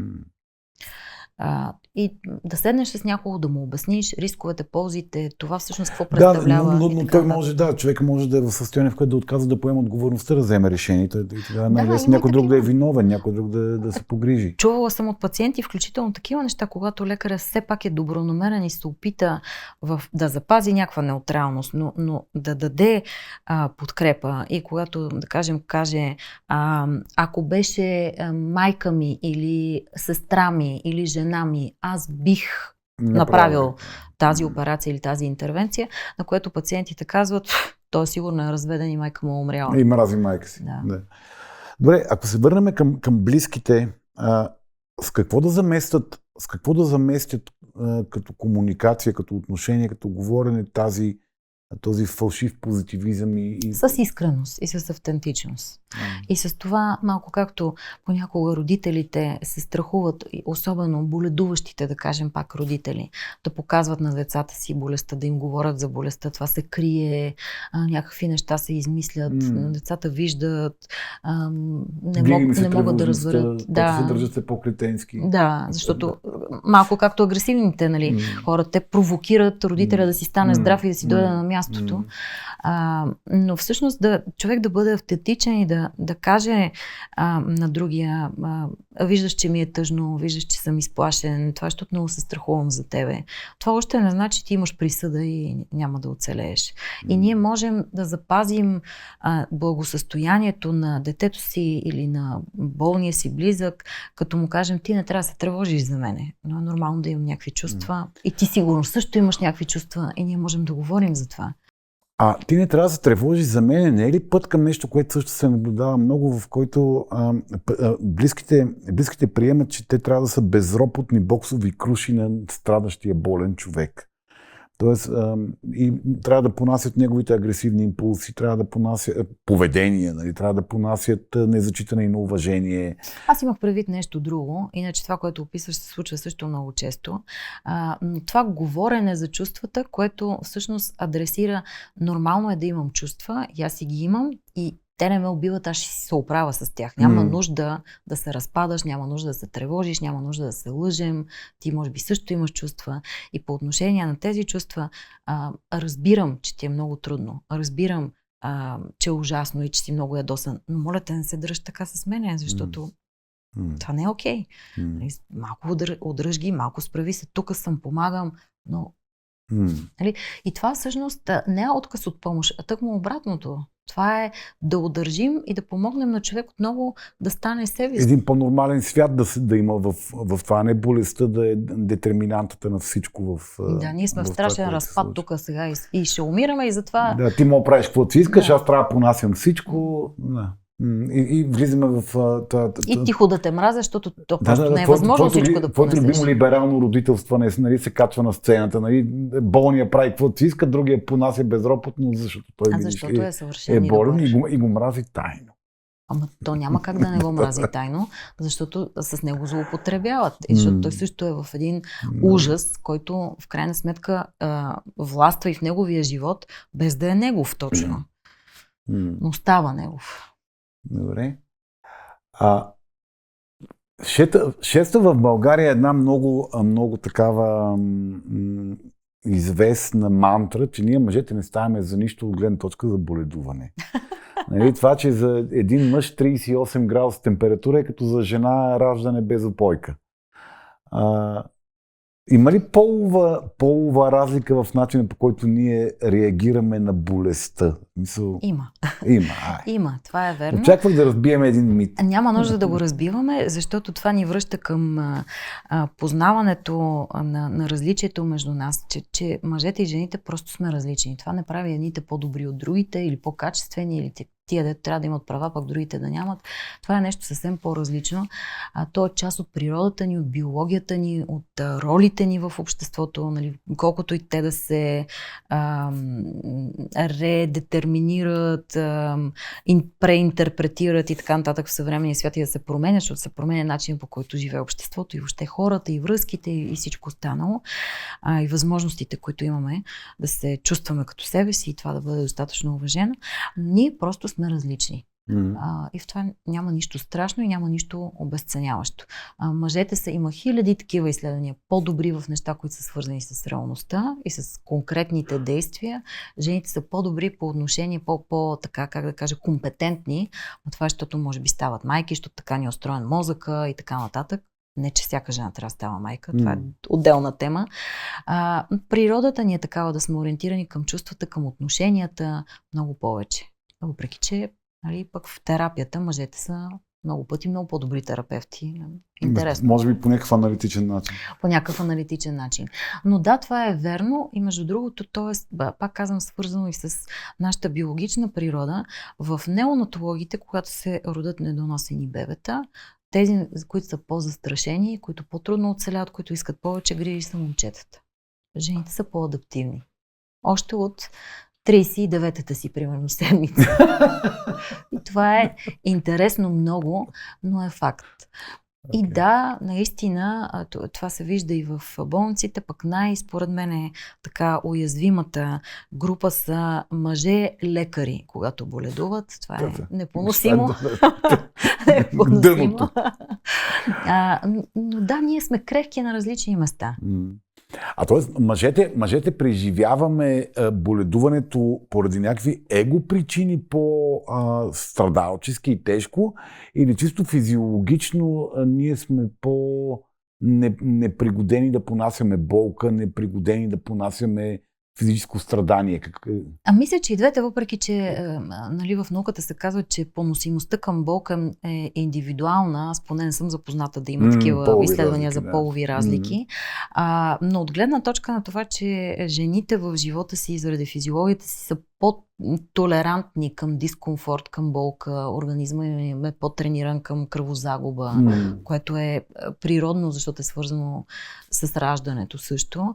И да седнеш с някого, да му обясниш рисковете, ползите, това всъщност какво представлява. Да, но той може, човек може да е в състояние, в което да отказва да поема отговорността да вземе решението. И тогава най-лесно някой друг да е виновен, някой друг да се погрижи. Чувала съм от пациенти, включително такива неща, когато лекаря все пак е добронамерен и се опита да запази някаква неутралност, но да даде подкрепа. И когато, да кажем, каже, ако беше майка ми или сестра ми или жена ми, аз бих направил тази операция или тази интервенция, на което пациентите казват, той сигурно е разведен и майка му е умряла. И мрази майка си. Да. Добре, ако се върнем към близките, с какво да заместят като комуникация, като отношение, като говорене този фалшив позитивизъм с искреност и с автентичност. И с това, малко както понякога родителите се страхуват, особено боледуващите, да кажем пак родители, да показват на децата си болестта, да им говорят за болестта, това се крие, някакви неща се измислят, децата виждат, не могат да разберат. Се държат се по-кретенски. Да, защото малко както агресивните хора, те провокират родителя да си стане здрав и да си дойде на мястото. Но всъщност човек да бъде автентичен и да каже на другия, виждаш, че ми е тъжно, виждаш, че съм изплашен, това, защото много се страхувам за тебе. Това още не значи, че ти имаш присъда и няма да оцелееш. И ние можем да запазим благосъстоянието на детето си или на болния си близък, като му кажем, ти не трябва да се тревожиш за мене, но е нормално да имам някакви чувства. И ти сигурно също имаш някакви чувства и ние можем да говорим за това. Ти не трябва да се тревожиш за мен, не е ли път към нещо, което също се наблюдава много, в който близките приемат, че те трябва да са безропотни боксови круши на страдащия болен човек. Тоест, и трябва да понасят неговите агресивни импулси, трябва да понасят поведение, трябва да понасят незачитане и на уважение. Аз имах предвид нещо друго, иначе това, което описваш, се случва също много често. Но това говорене за чувствата, което всъщност адресира нормално е да имам чувства, и аз си ги имам и те не ме убиват, аз ще си се оправя с тях. Няма нужда да се разпадаш, няма нужда да се тревожиш, няма нужда да се лъжем. Ти може би също имаш чувства. И по отношение на тези чувства, разбирам, че ти е много трудно. Разбирам, че е ужасно и че си много ядосан. Но моля те, не се дръж така с мене, защото това не е окей. Малко удръж ги, малко справи се. Тук съм, помагам, но... И това всъщност не е отказ от помощ, а тъкмо обратното. Това е да удържим и да помогнем на човек отново да стане себе си. Един по-нормален свят да има в това, не болестта да е детерминантата на всичко Да, ние сме в страшен разпад тук сега и ще умираме и затова... Да, ти мога правиш каквото си искаш, аз трябва да понасям всичко. Да. И влизаме в... И тихо да те мразя, защото то просто не е възможно всичко да понесеш. Твоето любимо либерално родителстване се качва на сцената. Болния прави каквото си иска, другия понася безропотно, защото той е болен и го мрази тайно. Ама то няма как да не го мрази тайно, защото с него злоупотребяват. Защото той също е в един ужас, който в крайна сметка властва и в неговия живот, без да е негов точно. Но става негов. Добре. Шеста в България е една много такава известна мантра, че ние мъжете не ставаме за нищо от гледна точка за боледуване. Това, че за един мъж 38 градуса температура е като за жена раждане без опойка. Има ли полова разлика в начина, по който ние реагираме на болестта? Има. Има, това е верно. Очаквах да разбием един мит. Няма нужда да го разбиваме, защото това ни връща към познаването на различието между нас, че мъжете и жените просто сме различни. Това не прави едните по-добри от другите или по-качествени, или тия дето трябва да имат права, пък другите да нямат. Това е нещо съвсем по-различно. То е част от природата ни, от биологията ни, от ролите ни в обществото, нали, колкото и те да се редетерминират, преинтерпретират и така нататък в съвременния свят и да се променят, защото се променя начин, по който живее обществото и въобще хората, и връзките, и всичко останало, и възможностите, които имаме да се чувстваме като себе си и това да бъде достатъчно уважено. Ние просто сме различни. И в това няма нищо страшно и няма нищо обезценяващо. Мъжете има хиляди такива изследвания, по-добри в неща, които са свързани с реалността и с конкретните действия. Жените са по-добри по отношение, така, как да кажа, компетентни. От това, защото може би стават майки, защото така ни е устроен мозъка и така нататък. Не, че всяка жена трябва да става майка, това е отделна тема. Природата ни е такава да сме ориентирани към чувствата, към отношенията много повече. Въпреки че пък в терапията мъжете са много пъти много по-добри терапевти. Интересно. Може би по някакъв аналитичен начин. По някакъв аналитичен начин. Но да, това е верно и между другото, пак казвам, свързано и с нашата биологична природа. В неонатологите, когато се родят недоносени бебета, тези, които са по-застрашени, които по-трудно оцеляват, които искат повече грижи, са момчетата. Жените са по-адаптивни. Още от 39-та си, примерно, седмица. И това е интересно много, но е факт. Okay. И да, наистина, това се вижда и в болниците, пък според мен е така уязвимата група са мъже-лекари, когато боледуват. Това е непоносимо. Непоносимо. Но да, ние сме крехки на различни места. Т.е. мъжете преживяваме боледуването поради някакви его причини по-страдалчески и тежко, или чисто физиологично ние сме непригодени да понасяме болка, непригодени да понасяме физическо страдание. Мисля, че и двете, въпреки че в науката се казва, че поносимостта към болка е индивидуална. Аз поне не съм запозната да има такива изследвания за полови разлики. Но от гледна точка на това, че жените в живота си заради физиологията си са по-толерантни към дискомфорт, към болка, организма им е по-трениран към кръвозагуба, което е природно, защото е свързано с раждането също.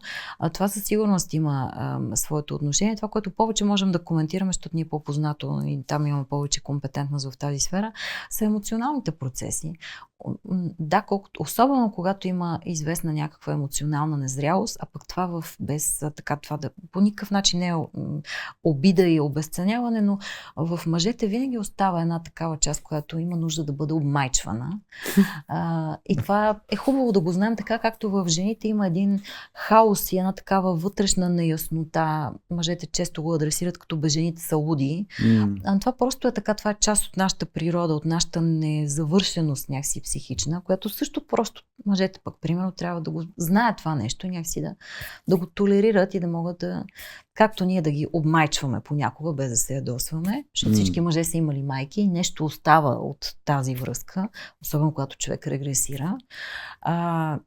Това със сигурност има своето отношение. Това, което повече можем да коментираме, защото ни е по-познато и там имаме повече компетентност в тази сфера, са емоционалните процеси. Да, особено когато има известна някаква емоционална незрялост, а пък това по никакъв начин не е обида и обезценяване, но в мъжете винаги остава една такава част, която има нужда да бъде обмайчвана. И това е хубаво да го знаем, така както в жените има един хаос и една такава вътрешна неяснота. Мъжете често го адресират като бе жените са луди. Това просто е така, това е част от нашата природа, от нашата незавършеност някакси психична, която също просто мъжете пък, примерно, трябва да го знаят това нещо и някакси да го толерират и да могат да, както ние да ги обмайчваме понякога, без да се ядосваме, защото всички мъже са имали майки и нещо остава от тази връзка, особено когато човек регресира.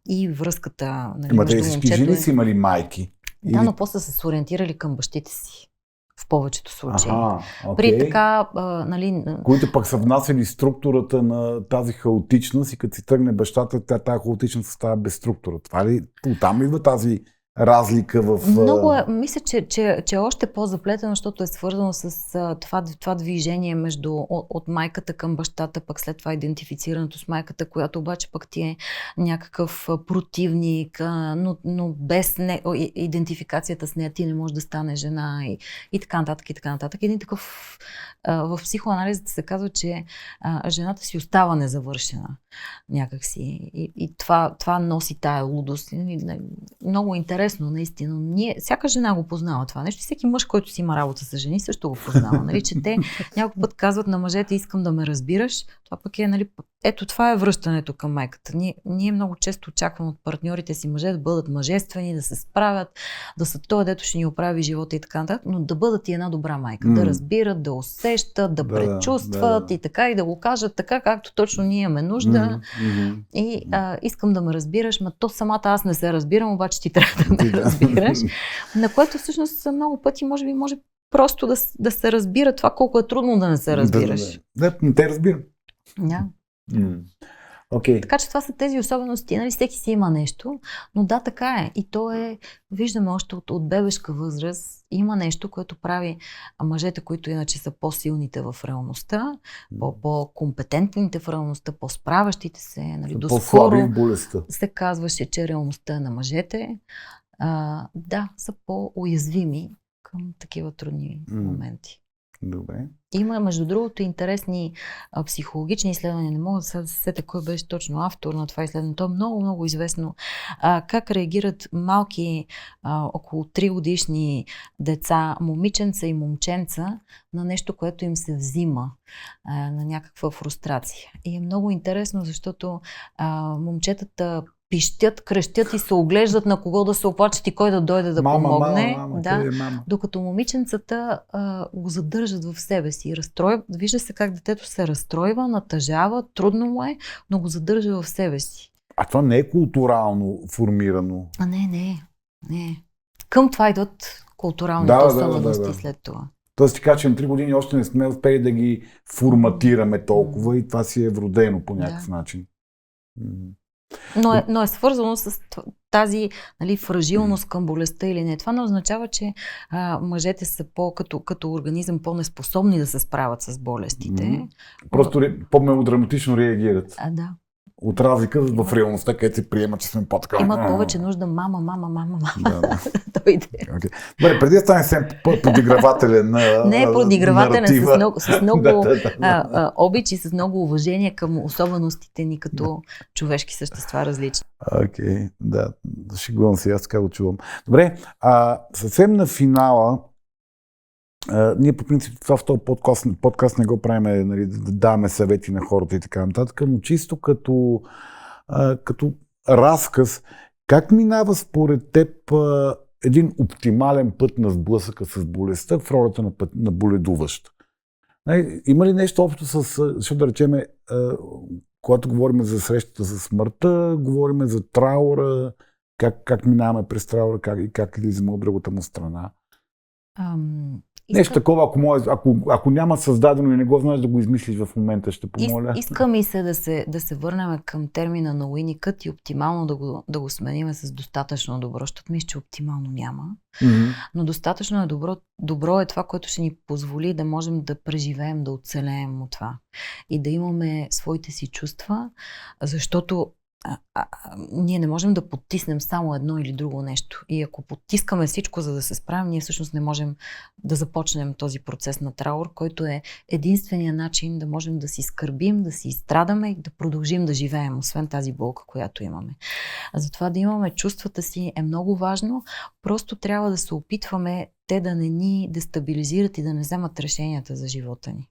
И връзката между момчето... Всички жени са имали майки? Да, но после са се ориентирали към бащите си. В повечето случаи. При така, които пък са внасяли структурата на тази хаотичност и като си тръгне бащата, тази хаотичност става без структура. Това ли, оттам идва тази разлика в... Много мисля, че е още по-заплетено, защото е свързано с това движение от майката към бащата, пък след това идентифицирането с майката, която обаче пък ти е някакъв противник, но без идентификацията с нея ти не можеш да стане жена и така нататък, и така нататък. Един такъв... В психоанализата се казва, че жената си остава незавършена някакси. И това носи тая лудост. Много интересно, наистина. Всяка жена го познава това нещо. Всеки мъж, който си има работа с жени, също го познава. Че те някой път казват на мъжете, искам да ме разбираш. Това пък е, ето това е връщането към майката. Ние много често очакваме от партньорите си мъже да бъдат мъжествени, да се справят, да са той, дето ще ни оправи живота и така нататък, но да бъдат и една добра майка. Да разбират, да усещат, да предчувстват и така, и да го кажат така, както точно ние имаме нужда. И искам да ме разбираш, то самата аз не се разбирам, обаче ти трябва да ме разбираш. На което всъщност много пъти може просто да се разбира това, колко е трудно да не се разбираш. Да, не те разбирам. Да. Окей. Така че това са тези особености, нали, всеки си има нещо, но да, така е. И то е, виждаме още от бебешка възраст, има нещо, което прави мъжете, които иначе са по-силните в реалността, по-компетентните в реалността, по-справящите се, нали, доскоро се казваше, че реалността е на мъжете. Да, са по-уязвими към такива трудни моменти. Добре. Има, между другото, интересни психологични изследвания. Не мога да се сетя кой беше точно автор на това изследване. То е много, много известно. Как реагират малки, около 3 годишни деца, момиченца и момченца, на нещо, което им се взима, на някаква фрустрация. И е много интересно, защото момчетата пищят, крещят и се оглеждат на кого да се оплачат и кой да дойде да помогне. Докато момиченцата го задържат в себе си. Вижда се как детето се разстройва, натъжава, трудно му е, но го задържа в себе си. А това не е културално формирано? Не. Към това идват културалните особености след това. Тоест ти кажа, че на 3 години още не сме успели да ги форматираме толкова и това си е вродено по някакъв начин. Но е свързано с тази, нали, фражилност към болестта или не. Това не означава, че мъжете са като организъм по-неспособни да се справят с болестите. Просто по-мелодраматично реагират. Да. От разлика в реалността, където се приема, че сме по-така. Имат повече нужда мама. Да. Дойде. Добре, преди да стане съвсем подигравателен не е подигравателен, с много обич и с много уважение към особеностите ни като човешки същества различни. Окей, да. Шегувам се, аз така го чувам. Добре, съвсем на финала, ние по принцип това в този подкаст не го правим, нали, да даваме съвети на хората и така нататък, но чисто като разказ, как минава според теб един оптимален път на сблъсъка с болестта в ролята на боледуващ? Има ли нещо общо защото да речеме, когато говорим за срещата с смъртта, говорим за траура, как минаваме през траура, как излизаме от другата му страна? Нещо такова, ако няма създадено и не го знаеш да го измислиш в момента, ще помоля. Иска ми се да се върнем към термина на Уиникът и оптимално да го сменим с достатъчно добро, защото мисля, че оптимално няма. Но достатъчно е добро. Добро е това, което ще ни позволи да можем да преживеем, да оцелеем от това. И да имаме своите си чувства, защото ние не можем да подтиснем само едно или друго нещо. И ако подтискаме всичко, за да се справим, ние всъщност не можем да започнем този процес на траур, който е единствения начин да можем да си скърбим, да си изстрадаме и да продължим да живеем, освен тази болка, която имаме. Затова да имаме чувствата си е много важно. Просто трябва да се опитваме те да не ни дестабилизират и да не вземат решенията за живота ни.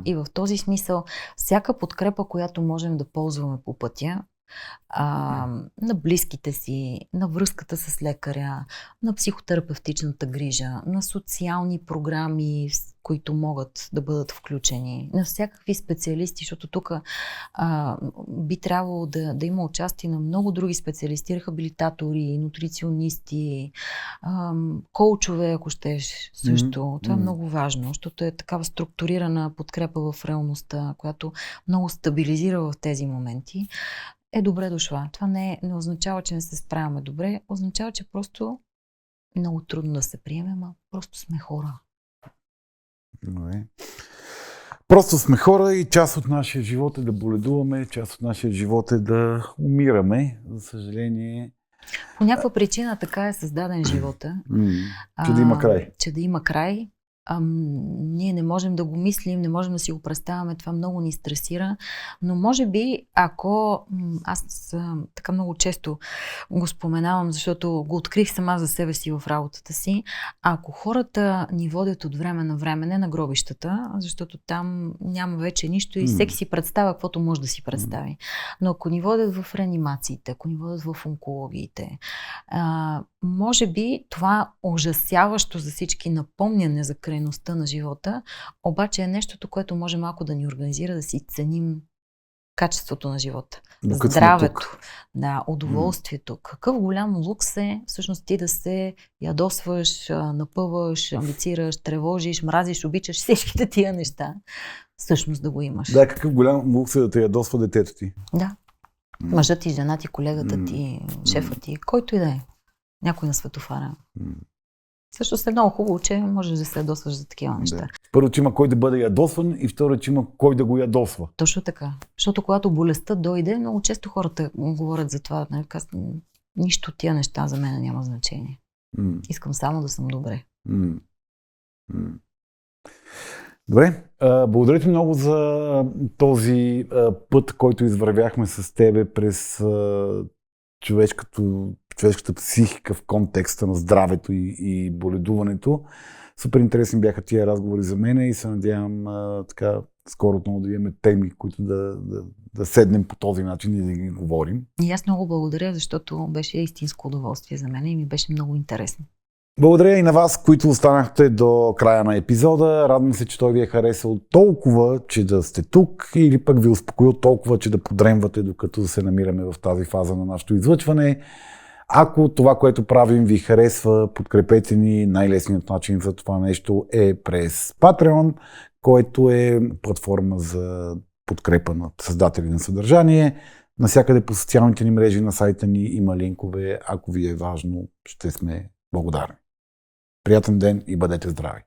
И в този смисъл, всяка подкрепа, която можем да ползваме по пътя, на близките си, на връзката с лекаря, на психотерапевтичната грижа, на социални програми, които могат да бъдат включени, на всякакви специалисти, защото тук би трябвало да има участие на много други специалисти, рехабилитатори, нутриционисти, коучове, ако щеш също. Това е много важно, защото е такава структурирана подкрепа в реалността, която много стабилизира в тези моменти. Е добре дошла. Това не означава, че не се справяме добре, означава, че просто много трудно да се приемем, а просто сме хора. Просто сме хора и част от нашия живот е да боледуваме, част от нашия живот е да умираме. За съжаление... По някаква причина така е създаден живота. Че да има край. Че да има край. Ние не можем да го мислим, не можем да си го представяме, това много ни стресира, но може би, ако аз така много често го споменавам, защото го открих сама за себе си в работата си, ако хората ни водят от време на време, не на гробищата, защото там няма вече нищо и всеки си представя каквото може да си представи, но ако ни водят в реанимациите, ако ни водят в онкологиите, може би това ужасяващо за всички напомняне за крайността на живота, обаче е нещото, което може малко да ни организира, да си ценим качеството на живота, Докато сме здравето, тук. да, удоволствието. Какъв голям лукс е всъщност ти да се ядосваш, напъваш, амбицираш, тревожиш, мразиш, обичаш всичките тия неща. Всъщност да го имаш. Да, какъв голям лукс е да те ядосва детето ти. Да. Мъжът ти, жена ти, колегата ти, шефа ти, който и да е. Някой на светофара. Също е много хубаво, че можеш да се ядосваш за такива неща. Да. Първо, че има кой да бъде ядосван и второ, че има кой да го ядосва. Точно така. Защото когато болестта дойде, много често хората говорят за това. Нищо от тия неща за мен няма значение. Искам само да съм добре. Добре, благодаря ти много за този път, който извървяхме с тебе през човешката психика в контекста на здравето и боледуването. Супер интересни бяха тия разговори за мен и се надявам така скоро отново да имаме теми, които да седнем по този начин и да ги говорим. И аз много благодаря, защото беше истинско удоволствие за мен и ми беше много интересно. Благодаря и на вас, които останахте до края на епизода. Радвам се, че той ви е харесал толкова, че да сте тук, или пък ви успокоил толкова, че да подремвате, докато се намираме в тази фаза на нашето излъчване. Ако това, което правим, ви харесва, подкрепете ни. Най-лесният начин за това нещо е през Patreon, който е платформа за подкрепа на създатели на съдържание. Навсякъде по социалните ни мрежи на сайта ни има линкове. Ако ви е важно, ще сме благодарни. Приятен ден и бъдете здрави!